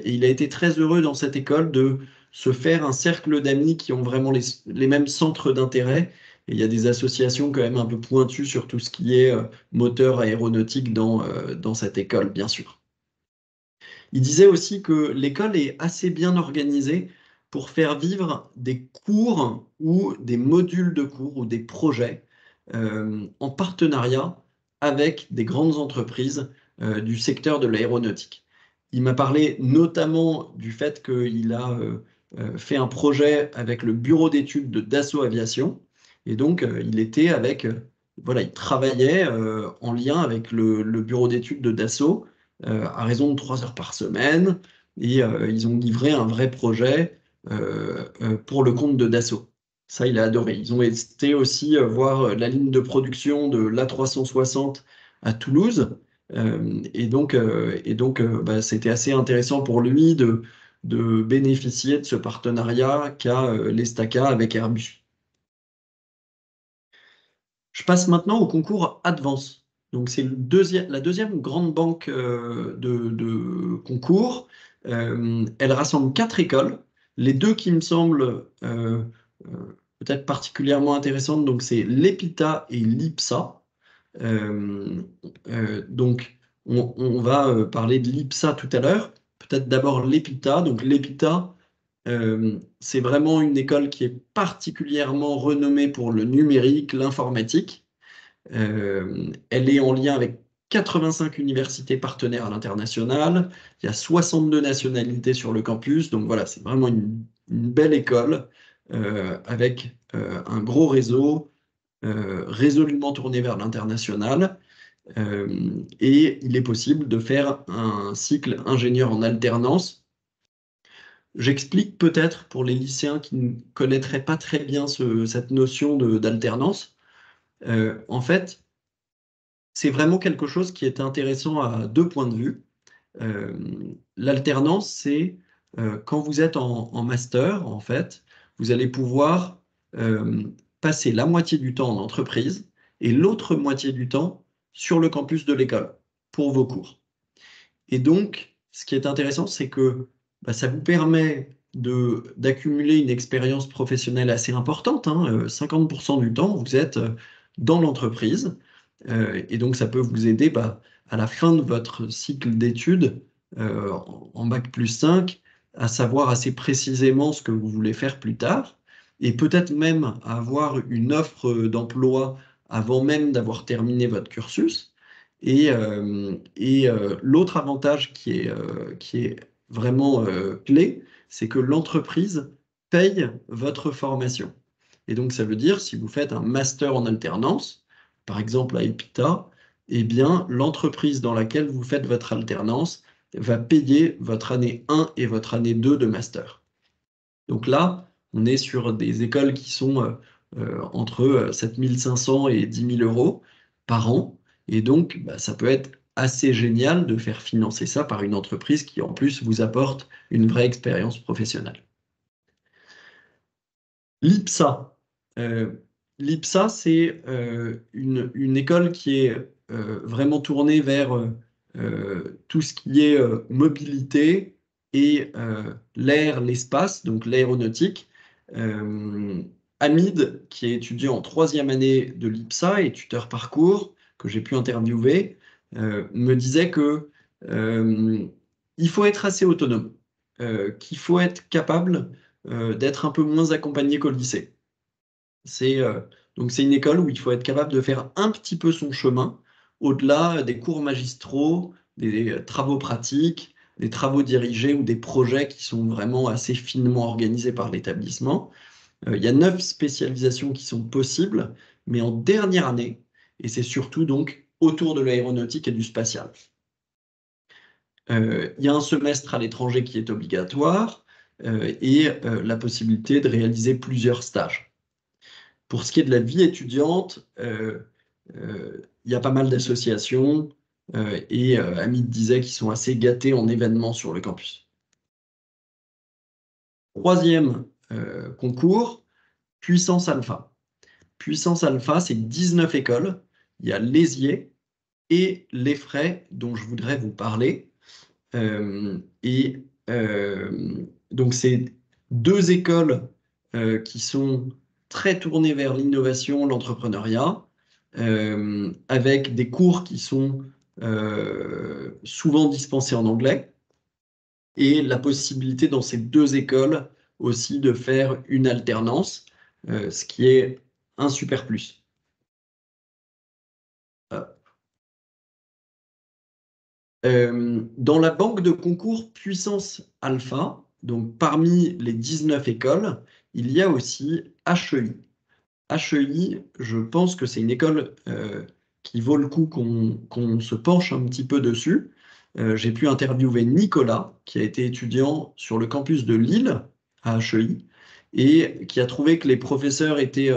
Speaker 1: il a été très heureux dans cette école de se faire un cercle d'amis qui ont vraiment les mêmes centres d'intérêt. Et il y a des associations quand même un peu pointues sur tout ce qui est moteur aéronautique dans cette école, bien sûr. Il disait aussi que l'école est assez bien organisée pour faire vivre des cours ou des modules de cours ou des projets en partenariat avec des grandes entreprises du secteur de l'aéronautique. Il m'a parlé notamment du fait qu'il a fait un projet avec le bureau d'études de Dassault Aviation. Et donc, il était voilà, il travaillait en lien avec le bureau d'études de Dassault à raison de 3 heures par semaine. Et ils ont livré un vrai projet pour le compte de Dassault. Ça, il a adoré. Ils ont été aussi voir la ligne de production de l'A360 à Toulouse. Et donc, bah, c'était assez intéressant pour lui de bénéficier de ce partenariat qu'a l'Estaca avec Airbus. Je passe maintenant au concours Advance. Donc, c'est la deuxième grande banque de concours. Elle rassemble 4 écoles. Les deux qui me semblent peut-être particulièrement intéressantes, donc c'est l'EPITA et l'IPSA. Donc, on va parler de l'IPSA tout à l'heure. Peut-être d'abord l'EPITA. Donc, l'EPITA, c'est vraiment une école qui est particulièrement renommée pour le numérique, l'informatique. Elle est en lien avec 85 universités partenaires à l'international. Il y a 62 nationalités sur le campus. Donc voilà, c'est vraiment une belle école avec un gros réseau résolument tourné vers l'international. Et il est possible de faire un cycle ingénieur en alternance. J'explique peut-être pour les lycéens qui ne connaîtraient pas très bien cette notion d'alternance. En fait, c'est vraiment quelque chose qui est intéressant à 2 points de vue. L'alternance, c'est quand vous êtes en master, en fait, vous allez pouvoir passer la moitié du temps en entreprise et l'autre moitié du temps sur le campus de l'école pour vos cours. Et donc, ce qui est intéressant, c'est que bah, ça vous permet d'accumuler une expérience professionnelle assez importante, hein. 50% du temps, vous êtes dans l'entreprise. Et donc, ça peut vous aider bah, à la fin de votre cycle d'études en Bac plus 5 à savoir assez précisément ce que vous voulez faire plus tard et peut-être même à avoir une offre d'emploi avant même d'avoir terminé votre cursus. L'autre avantage qui est vraiment clé, c'est que l'entreprise paye votre formation. Et donc, ça veut dire, si vous faites un master en alternance, par exemple à EPITA, eh bien, l'entreprise dans laquelle vous faites votre alternance va payer votre année 1 et votre année 2 de master. Donc là, on est sur des écoles qui sont entre 7 500 et 10 000 euros par an. Et donc, bah, ça peut être assez génial de faire financer ça par une entreprise qui, en plus, vous apporte une vraie expérience professionnelle. L'IPSA. L'IPSA, c'est une école qui est vraiment tournée vers tout ce qui est mobilité et l'air, l'espace, donc l'aéronautique. Hamid, qui est étudiant en 3e année de l'IPSA et tuteur parcours, que j'ai pu interviewer, me disait que il faut être assez autonome, qu'il faut être capable d'être un peu moins accompagné qu'au lycée. Donc c'est une école où il faut être capable de faire un petit peu son chemin, au-delà des cours magistraux, des travaux pratiques, des travaux dirigés ou des projets qui sont vraiment assez finement organisés par l'établissement. Il y a 9 spécialisations qui sont possibles, mais en dernière année, et c'est surtout donc autour de l'aéronautique et du spatial. Il y a un semestre à l'étranger qui est obligatoire et la possibilité de réaliser plusieurs stages. Pour ce qui est de la vie étudiante, il y a pas mal d'associations et Hamid disait qu'ils sont assez gâtés en événements sur le campus. 3e concours, Puissance Alpha. Puissance Alpha, c'est 19 écoles. Il y a l'ESIE et l'EFRAY, dont je voudrais vous parler. Donc, c'est 2 écoles qui sont très tournées vers l'innovation, l'entrepreneuriat, avec des cours qui sont souvent dispensés en anglais, et la possibilité dans ces 2 écoles aussi de faire une alternance, ce qui est un super plus. Dans la banque de concours Puissance Alpha, donc parmi les 19 écoles, il y a aussi HEI. HEI, je pense que c'est une école qui vaut le coup qu'on se penche un petit peu dessus. J'ai pu interviewer Nicolas, qui a été étudiant sur le campus de Lille à HEI, et qui a trouvé que les professeurs étaient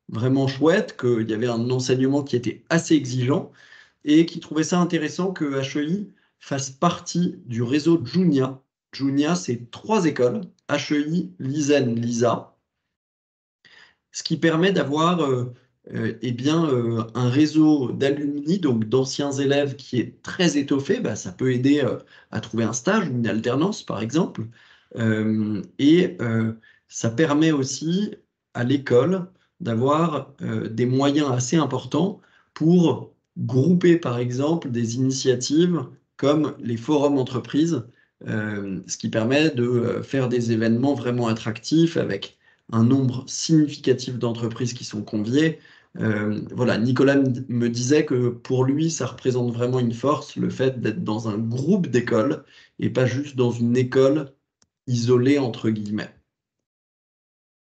Speaker 1: vraiment chouettes, qu'il y avait un enseignement qui était assez exigeant, et qui trouvait ça intéressant que HEI fasse partie du réseau Junia. Junia, c'est 3 écoles, HEI, l'ISEN, l'ISA, ce qui permet d'avoir eh bien, un réseau d'alumni, donc d'anciens élèves qui est très étoffé. Bah, ça peut aider à trouver un stage, une alternance par exemple. Et ça permet aussi à l'école d'avoir des moyens assez importants pour grouper par exemple des initiatives comme les forums entreprises, ce qui permet de faire des événements vraiment attractifs avec un nombre significatif d'entreprises qui sont conviées. Voilà, Nicolas me disait que pour lui, ça représente vraiment une force, le fait d'être dans un groupe d'écoles et pas juste dans une école isolée, entre guillemets.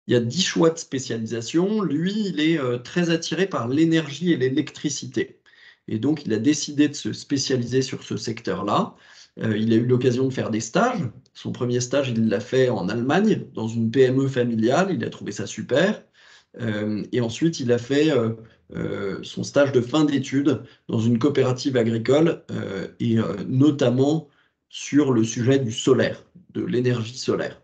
Speaker 1: Il y a 10 choix de spécialisation. Lui, il est très attiré par l'énergie et l'électricité. Et donc, il a décidé de se spécialiser sur ce secteur-là. Il a eu l'occasion de faire des stages. Son premier stage, il l'a fait en Allemagne, dans une PME familiale. Il a trouvé ça super. Et ensuite, il a fait son stage de fin d'études dans une coopérative agricole et notamment sur le sujet du solaire, de l'énergie solaire.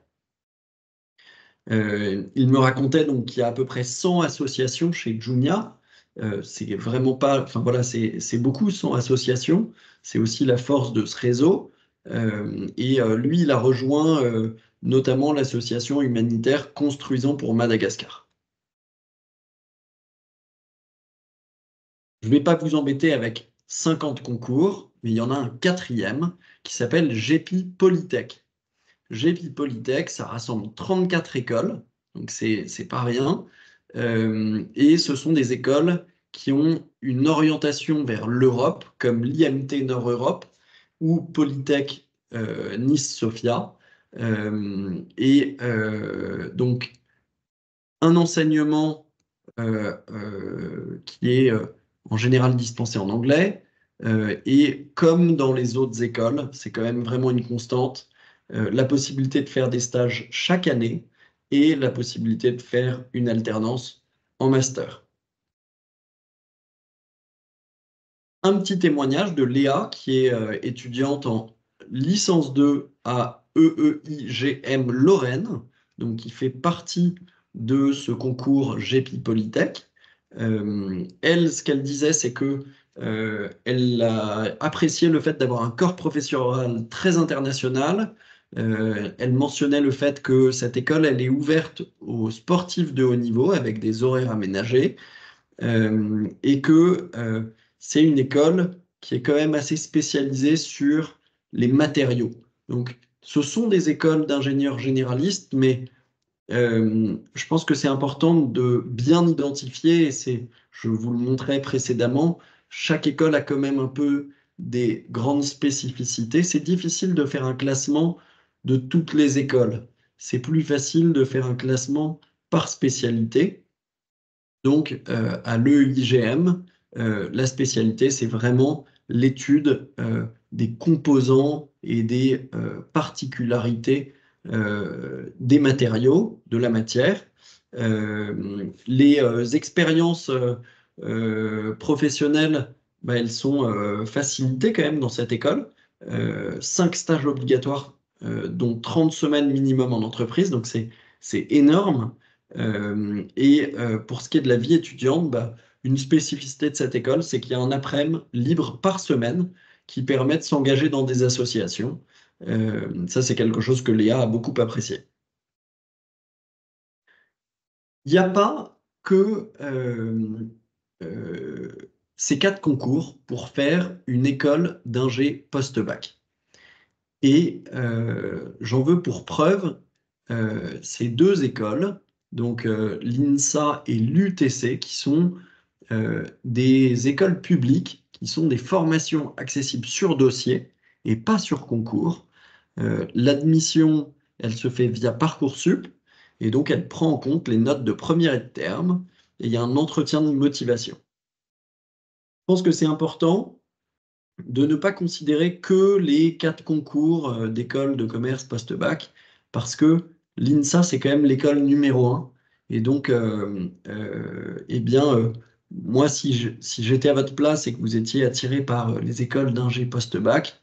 Speaker 1: Il me racontait donc qu'il y a à peu près 100 associations chez Junia. C'est vraiment pas, enfin voilà, c'est beaucoup 100 associations. C'est aussi la force de ce réseau. Et lui, il a rejoint notamment l'association humanitaire Construisons pour Madagascar. Je ne vais pas vous embêter avec 50 concours, mais il y en a un 4e qui s'appelle GEPI Polytech. GEPI Polytech, ça rassemble 34 écoles, donc c'est pas rien. Et ce sont des écoles qui ont une orientation vers l'Europe, comme l'IMT Nord-Europe ou Polytech Nice-Sofia. Donc, un enseignement qui est en général dispensé en anglais. Et comme dans les autres écoles, c'est quand même vraiment une constante, la possibilité de faire des stages chaque année et la possibilité de faire une alternance en master. Un petit témoignage de Léa, qui est étudiante en licence 2 à EEIGM Lorraine, donc qui fait partie de ce concours GEPI Polytech. Elle, ce qu'elle disait, c'est que elle a apprécié le fait d'avoir un corps professoral très international. Elle mentionnait le fait que cette école, elle est ouverte aux sportifs de haut niveau avec des horaires aménagés et que c'est une école qui est quand même assez spécialisée sur les matériaux. Donc, ce sont des écoles d'ingénieurs généralistes, mais je pense que c'est important de bien identifier, et je vous le montrais précédemment, chaque école a quand même un peu des grandes spécificités. C'est difficile de faire un classement de toutes les écoles. C'est plus facile de faire un classement par spécialité. Donc, à l'EIGM, la spécialité, c'est vraiment l'étude des composants et des particularités des matériaux, de la matière. Les expériences professionnelles, bah, elles sont facilitées quand même dans cette école. 5 stages obligatoires, dont 30 semaines minimum en entreprise, donc c'est énorme. Pour ce qui est de la vie étudiante, bah, une spécificité de cette école, c'est qu'il y a un après-midi libre par semaine qui permet de s'engager dans des associations. Ça, c'est quelque chose que Léa a beaucoup apprécié. Il n'y a pas que ces 4 concours pour faire une école d'ingé post-bac. Et j'en veux pour preuve ces 2 écoles, donc l'INSA et l'UTC, qui sont des écoles publiques, qui sont des formations accessibles sur dossier et pas sur concours. L'admission, elle se fait via Parcoursup, et donc elle prend en compte les notes de première et de terme, et il y a un entretien de motivation. Je pense que c'est important de ne pas considérer que les 4 concours d'école de commerce post-bac, parce que l'INSA, c'est quand même l'école numéro 1. Et donc, eh bien, moi, si j'étais à votre place et que vous étiez attiré par les écoles d'ingé post-bac,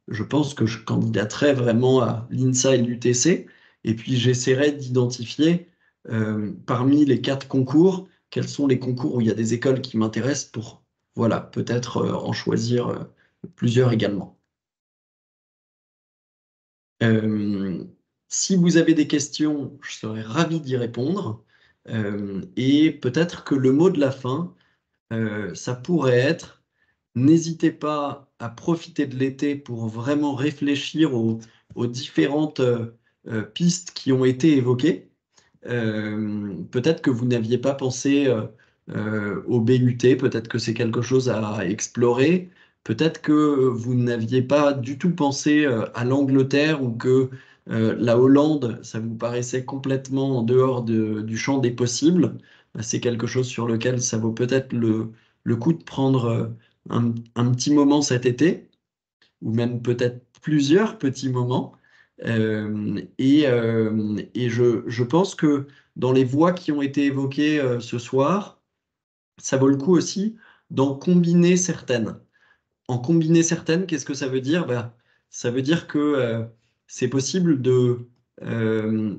Speaker 1: je pense que je candidaterais vraiment à l'INSA et l'UTC. Et puis, j'essaierais d'identifier parmi les 4 concours, quels sont les concours où il y a des écoles qui m'intéressent pour, voilà, peut-être en choisir plusieurs également. Euh, Si vous avez des questions, je serais ravi d'y répondre. Et peut-être que le mot de la fin, ça pourrait être, n'hésitez pas à profiter de l'été pour vraiment réfléchir aux différentes pistes qui ont été évoquées. Peut-être que vous n'aviez pas pensé au BUT, peut-être que c'est quelque chose à explorer, peut-être que vous n'aviez pas du tout pensé à l'Angleterre ou que la Hollande, ça vous paraissait complètement en dehors du champ des possibles. C'est quelque chose sur lequel ça vaut peut-être le coup de prendre un petit moment cet été ou même peut-être plusieurs petits moments. Et je pense que dans les voies qui ont été évoquées ce soir, ça vaut le coup aussi d'en combiner certaines. En combiner certaines, qu'est-ce que ça veut dire? Bah, ça veut dire que c'est possible euh,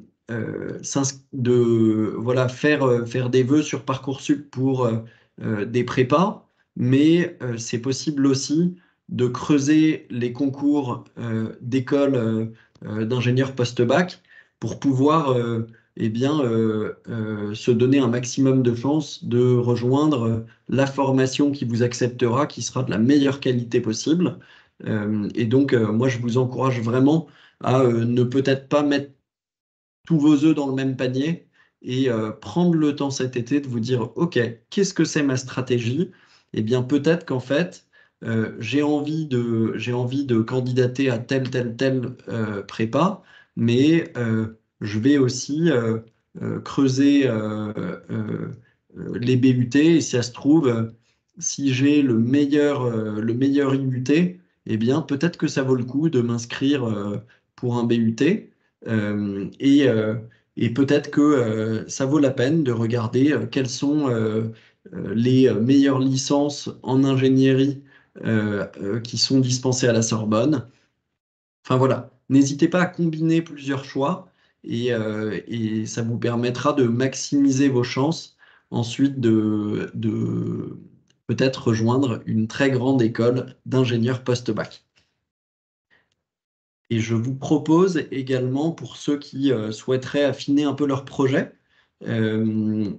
Speaker 1: voilà, faire des vœux sur Parcoursup pour des prépas, mais c'est possible aussi de creuser les concours d'écoles d'ingénieurs post-bac pour pouvoir eh bien, se donner un maximum de chances de rejoindre la formation qui vous acceptera, qui sera de la meilleure qualité possible. Et donc, moi, je vous encourage vraiment à ne peut-être pas mettre tous vos œufs dans le même panier et prendre le temps cet été de vous dire, OK, qu'est-ce que c'est ma stratégie? Eh bien, peut-être qu'en fait, j'ai envie de candidater à tel prépa, mais je vais aussi creuser les BUT et si ça se trouve, si j'ai le meilleur IUT, eh bien, peut-être que ça vaut le coup de m'inscrire pour un BUT. Euh, et euh, et peut-être que ça vaut la peine de regarder quelles sont les meilleures licences en ingénierie qui sont dispensées à la Sorbonne. Enfin voilà, n'hésitez pas à combiner plusieurs choix et ça vous permettra de maximiser vos chances ensuite de peut-être rejoindre une très grande école d'ingénieurs post-bac. Et je vous propose également, pour ceux qui souhaiteraient affiner un peu leur projet, de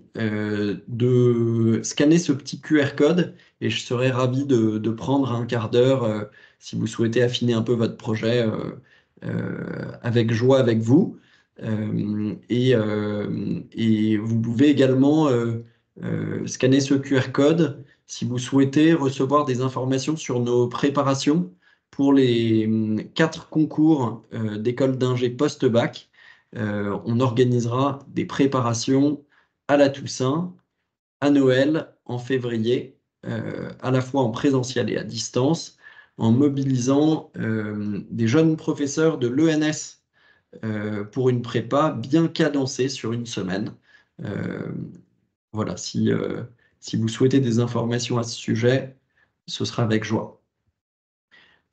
Speaker 1: scanner ce petit QR code et je serais ravi de prendre un quart d'heure si vous souhaitez affiner un peu votre projet avec joie avec vous. Et vous pouvez également scanner ce QR code si vous souhaitez recevoir des informations sur nos préparations pour les 4 concours d'école d'ingé post-bac. On organisera des préparations à la Toussaint, à Noël, en février, à la fois en présentiel et à distance, en mobilisant des jeunes professeurs de l'ENS pour une prépa bien cadencée sur une semaine. Euh, voilà, si vous souhaitez des informations à ce sujet, ce sera avec joie.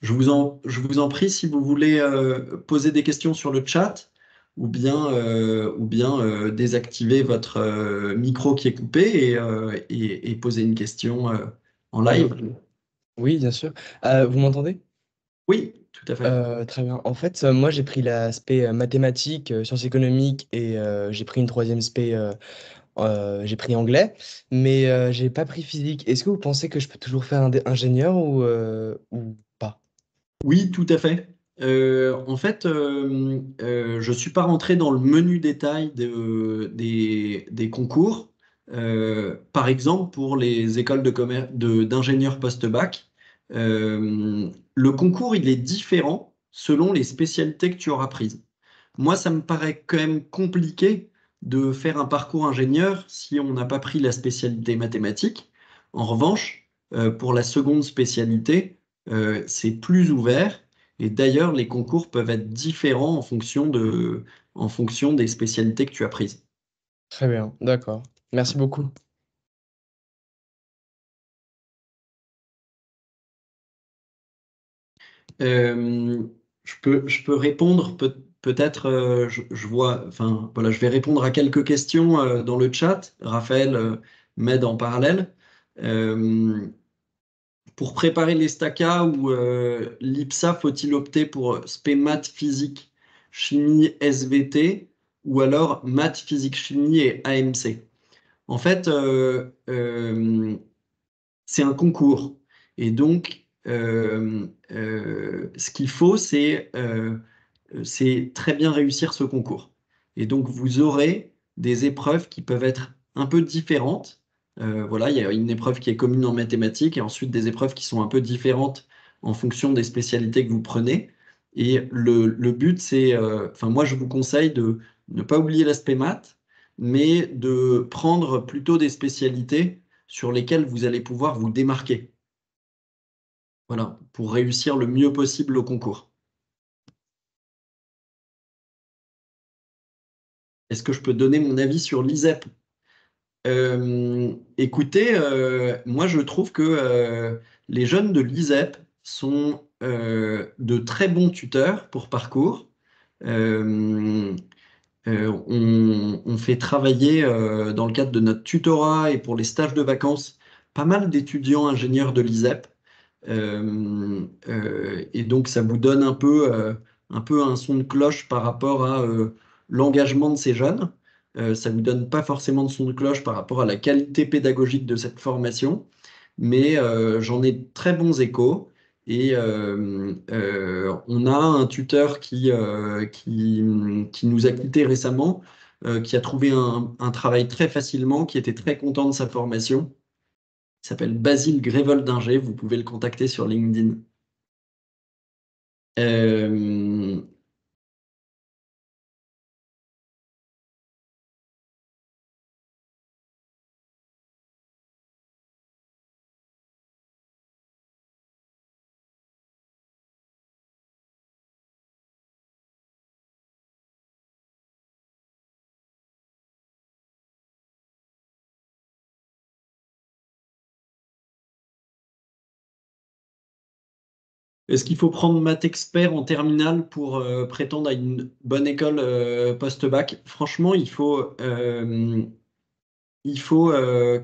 Speaker 1: Je vous en prie, si vous voulez poser des questions sur le chat ou bien désactiver votre micro qui est coupé et poser une question en live.
Speaker 3: Oui, bien sûr. Vous m'entendez?
Speaker 1: Oui, tout à fait.
Speaker 3: Très bien. En fait, moi, j'ai pris l'aspect mathématiques, sciences économiques et j'ai pris une troisième spé, j'ai pris anglais, mais j'ai pas pris physique. Est-ce que vous pensez que je peux toujours faire un ingénieur ou pas?
Speaker 1: Oui, tout à fait. En fait, je ne suis pas rentré dans le menu détail des concours. Par exemple, pour les écoles d'ingénieurs post-bac, le concours, il est différent selon les spécialités que tu auras prises. Moi, ça me paraît quand même compliqué de faire un parcours ingénieur si on n'a pas pris la spécialité mathématique. En revanche, pour la seconde spécialité, c'est plus ouvert. Et d'ailleurs, les concours peuvent être différents en fonction des spécialités que tu as prises.
Speaker 3: Très bien, d'accord. Merci beaucoup.
Speaker 1: Euh, je peux répondre peut-être, je vois, enfin voilà, je vais répondre à quelques questions dans le chat. Raphaël m'aide en parallèle. Euh, pour préparer les stacas ou l'IPSA, faut-il opter pour spé maths physique, chimie, SVT ou alors maths physique, chimie et AMC? En fait, c'est un concours. Et donc, ce qu'il faut, c'est très bien réussir ce concours. Et donc, vous aurez des épreuves qui peuvent être un peu différentes. Voilà, il y a une épreuve qui est commune en mathématiques et ensuite des épreuves qui sont un peu différentes en fonction des spécialités que vous prenez. Et le but, enfin, moi, je vous conseille de ne pas oublier l'aspect maths, mais de prendre plutôt des spécialités sur lesquelles vous allez pouvoir vous démarquer. Voilà, pour réussir le mieux possible au concours. Est-ce que je peux donner mon avis sur l'ISEP? Écoutez, moi je trouve que les jeunes de l'ISEP sont de très bons tuteurs pour parcours. Euh, on fait travailler dans le cadre de notre tutorat et pour les stages de vacances pas mal d'étudiants ingénieurs de l'ISEP. Et donc ça vous donne un peu un son de cloche par rapport à l'engagement de ces jeunes. Ça vous donne pas forcément de son de cloche par rapport à la qualité pédagogique de cette formation, mais j'en ai de très bons échos. Et on a un tuteur qui nous a quittés récemment, qui a trouvé un travail très facilement, qui était très content de sa formation. Il s'appelle Basile Grévoldinger, vous pouvez le contacter sur LinkedIn. Euh, Est-ce qu'il faut prendre maths expert en terminale pour prétendre à une bonne école post-bac? Franchement, il faut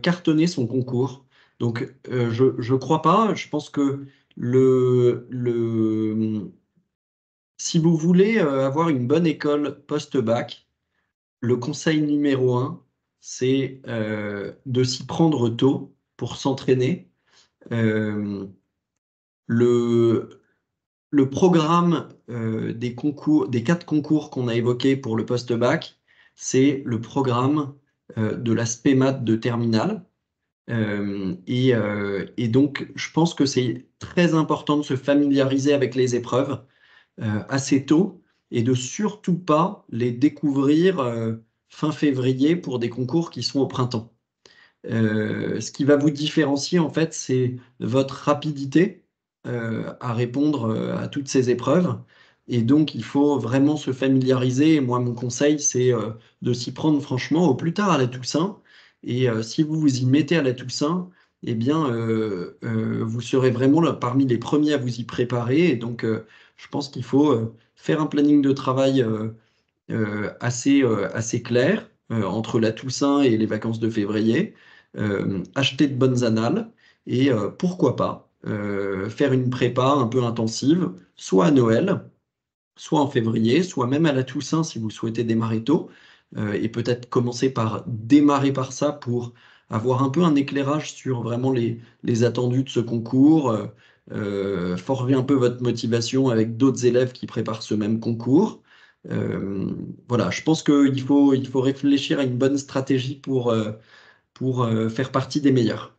Speaker 1: cartonner son concours. Donc, je crois pas. Je pense que si vous voulez avoir une bonne école post-bac, le conseil numéro un, c'est de s'y prendre tôt pour s'entraîner. Euh, le, le programme des concours, des quatre concours qu'on a évoqués pour le post-bac, c'est le programme de l'aspect maths de terminale. Et donc, je pense que c'est très important de se familiariser avec les épreuves assez tôt et de surtout pas les découvrir fin février pour des concours qui sont au printemps. Ce qui va vous différencier, en fait, c'est votre rapidité à répondre à toutes ces épreuves. Et donc, il faut vraiment se familiariser. Et moi, mon conseil, c'est de s'y prendre franchement au plus tard à la Toussaint. Et si vous vous y mettez à la Toussaint, eh bien, vous serez vraiment là, parmi les premiers à vous y préparer. Et donc, je pense qu'il faut faire un planning de travail assez clair entre la Toussaint et les vacances de février, acheter de bonnes annales et pourquoi pas faire une prépa un peu intensive, soit à Noël, soit en février, soit même à la Toussaint si vous souhaitez démarrer tôt, et peut-être commencer par démarrer par ça pour avoir un peu un éclairage sur vraiment les attendus de ce concours, forger un peu votre motivation avec d'autres élèves qui préparent ce même concours. Euh, voilà, je pense qu'il faut réfléchir à une bonne stratégie pour faire partie des meilleurs.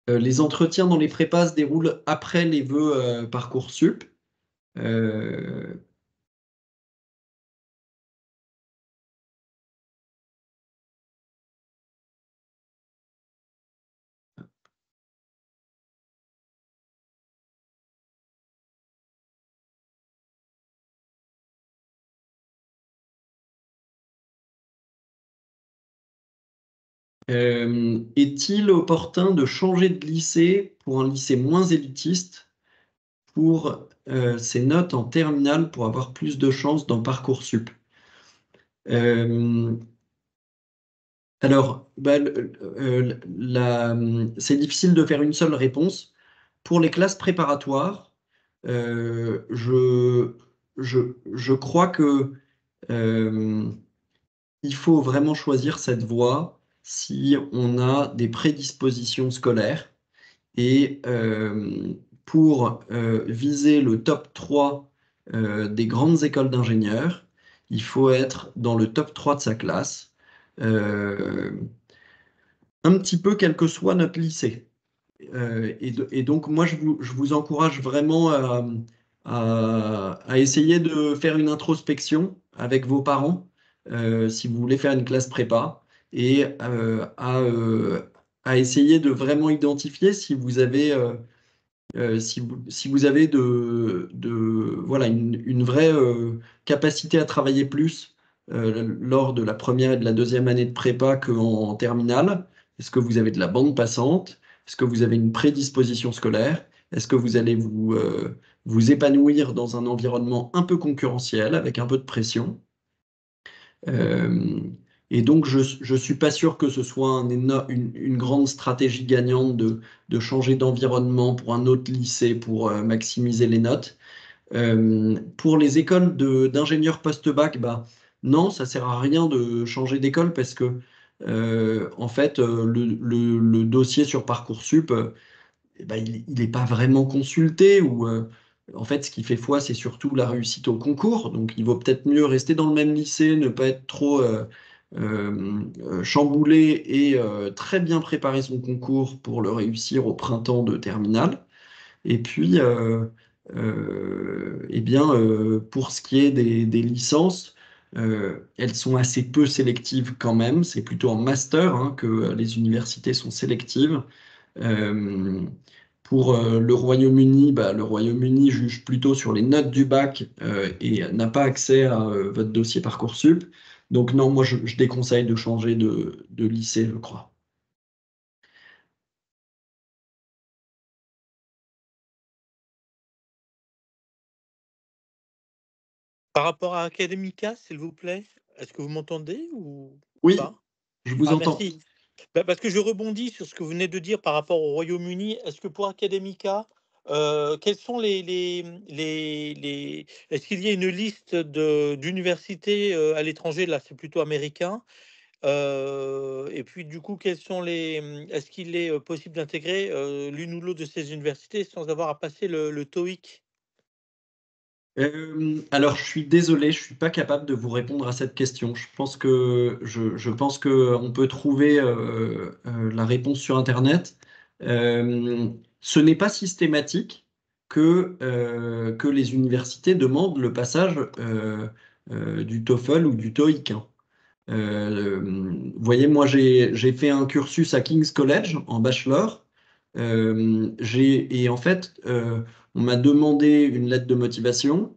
Speaker 1: Les entretiens dans les prépas se déroulent après les vœux Parcoursup. Euh, Est-il opportun de changer de lycée pour un lycée moins élitiste pour ses notes en terminale pour avoir plus de chances dans Parcoursup? Euh, alors, bah, c'est difficile de faire une seule réponse. Pour les classes préparatoires, euh, je, je crois que euh, il faut vraiment choisir cette voie si on a des prédispositions scolaires. Et pour viser le top 3 des grandes écoles d'ingénieurs, il faut être dans le top 3 de sa classe, euh, un petit peu quel que soit notre lycée. Et donc, moi, je vous encourage vraiment à essayer de faire une introspection avec vos parents, si vous voulez faire une classe prépa, et à essayer de vraiment identifier si vous avez, si vous avez voilà, une vraie capacité à travailler plus lors de la première et de la deuxième année de prépa qu'en terminale. Est-ce que vous avez de la bande passante? Est-ce que vous avez une prédisposition scolaire? Est-ce que vous allez vous épanouir dans un environnement un peu concurrentiel, avec un peu de pression? Euh, et donc, je ne suis pas sûr que ce soit une grande stratégie gagnante de changer d'environnement pour un autre lycée pour maximiser les notes. Pour les écoles d'ingénieurs post-bac, bah, non, ça sert à rien de changer d'école parce que, en fait, le dossier sur Parcoursup, eh ben, il n'est pas vraiment consulté ou en fait ce qui fait foi c'est surtout la réussite au concours donc il vaut peut-être mieux rester dans le même lycée, ne pas être trop chamboulé et très bien préparer son concours pour le réussir au printemps de terminale. Et puis eh bien pour ce qui est des licences, elles sont assez peu sélectives quand même, c'est plutôt en master hein, que les universités sont sélectives. Euh, pour le Royaume-Uni, bah, le Royaume-Uni juge plutôt sur les notes du bac et n'a pas accès à votre dossier Parcoursup. Donc non, moi je déconseille de changer de lycée, je crois.
Speaker 4: Par rapport à Academica, s'il vous plaît, est-ce que vous m'entendez ou
Speaker 1: Oui,
Speaker 4: pas?
Speaker 1: je vous
Speaker 4: Ah,
Speaker 1: entends.
Speaker 4: merci. Parce que je rebondis sur ce que vous venez de dire par rapport au Royaume-Uni. Est-ce que pour Academica, quels sont est-ce qu'il y a une liste d'universités à l'étranger? Là, c'est plutôt américain. Et puis, du coup, est-ce qu'il est possible d'intégrer l'une ou l'autre de ces universités sans avoir à passer le TOEIC?
Speaker 1: Alors, je suis désolé, je suis pas capable de vous répondre à cette question. Je pense que on peut trouver la réponse sur Internet. Euh, Ce n'est pas systématique que les universités demandent le passage du TOEFL ou du TOEIC, hein. Vous voyez, moi, j'ai fait un cursus à King's College en bachelor. Et en fait, on m'a demandé une lettre de motivation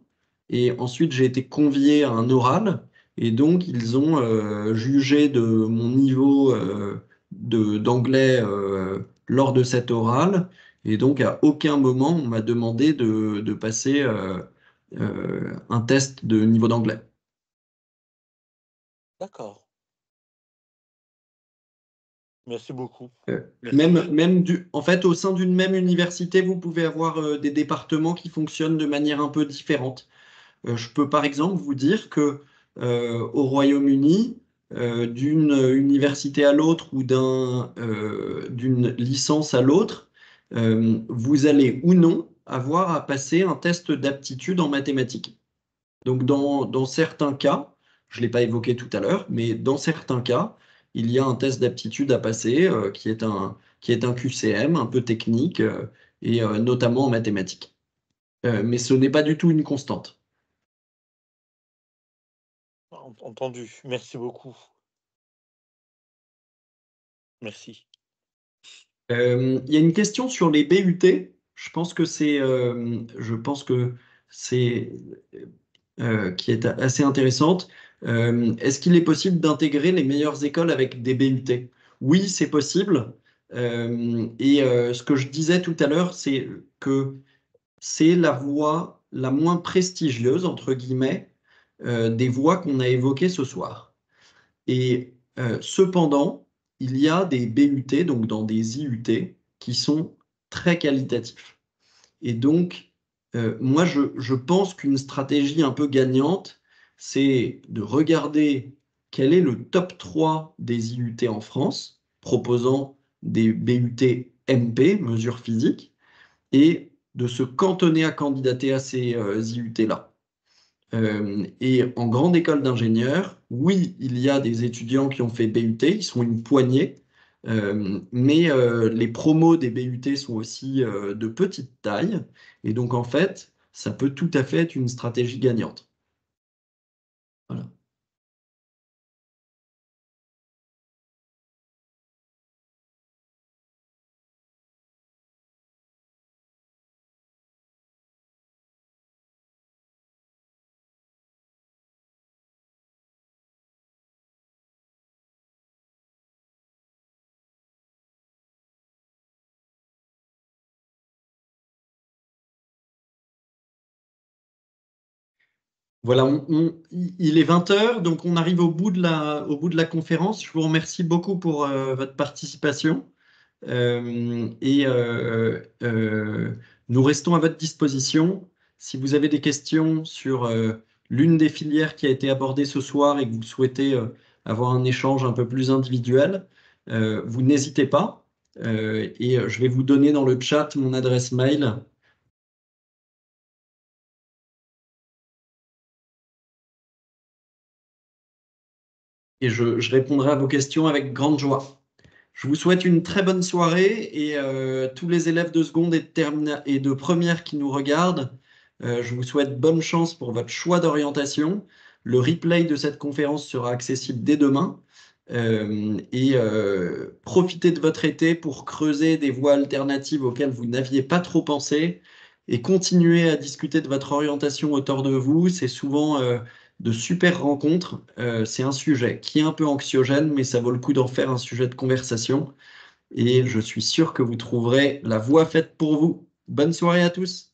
Speaker 1: et ensuite j'ai été convié à un oral. Et donc, ils ont jugé de mon niveau d'anglais lors de cet oral. Et donc, à aucun moment, on m'a demandé de passer un test de niveau d'anglais.
Speaker 4: D'accord. Merci beaucoup.
Speaker 1: Même,
Speaker 4: Merci.
Speaker 1: en fait, au sein d'une même université, vous pouvez avoir des départements qui fonctionnent de manière un peu différente. Je peux par exemple vous dire que au Royaume-Uni, d'une université à l'autre ou d'une licence à l'autre, vous allez ou non avoir à passer un test d'aptitude en mathématiques. Donc, dans certains cas, je ne l'ai pas évoqué tout à l'heure, mais dans certains cas, il y a un test d'aptitude à passer qui est un QCM un peu technique et notamment en mathématiques. Mais ce n'est pas du tout une constante.
Speaker 4: Entendu. Merci beaucoup. Merci.
Speaker 1: Il y a une question sur les BUT. Je pense que c'est qui est assez intéressante. Est-ce qu'il est possible d'intégrer les meilleures écoles avec des BUT? oui, c'est possible. Ce que je disais tout à l'heure, c'est que c'est la voie la moins prestigieuse, entre guillemets, des voies qu'on a évoquées ce soir. Et cependant, il y a des BUT, donc dans des IUT, qui sont très qualitatifs. Et donc, moi, je pense qu'une stratégie un peu gagnante, c'est de regarder quel est le top 3 des IUT en France, proposant des BUT MP, mesures physiques, et de se cantonner à candidater à ces IUT-là. Et en grande école d'ingénieurs, oui, il y a des étudiants qui ont fait BUT, ils sont une poignée, mais les promos des BUT sont aussi de petite taille, et donc en fait, ça peut tout à fait être une stratégie gagnante. Voilà. Voilà, il est 20 h, donc on arrive au bout de la conférence. Je vous remercie beaucoup pour votre participation. Nous restons à votre disposition. Si vous avez des questions sur l'une des filières qui a été abordée ce soir et que vous souhaitez avoir un échange un peu plus individuel, vous n'hésitez pas. Je vais vous donner dans le chat mon adresse mail. Et je répondrai à vos questions avec grande joie. Je vous souhaite une très bonne soirée et tous les élèves de seconde et de première qui nous regardent, je vous souhaite bonne chance pour votre choix d'orientation. Le replay de cette conférence sera accessible dès demain. Profitez de votre été pour creuser des voies alternatives auxquelles vous n'aviez pas trop pensé et continuez à discuter de votre orientation autour de vous. C'est souvent de super rencontres. C'est un sujet qui est un peu anxiogène, mais ça vaut le coup d'en faire un sujet de conversation. Et je suis sûr que vous trouverez la voie faite pour vous. Bonne soirée à tous.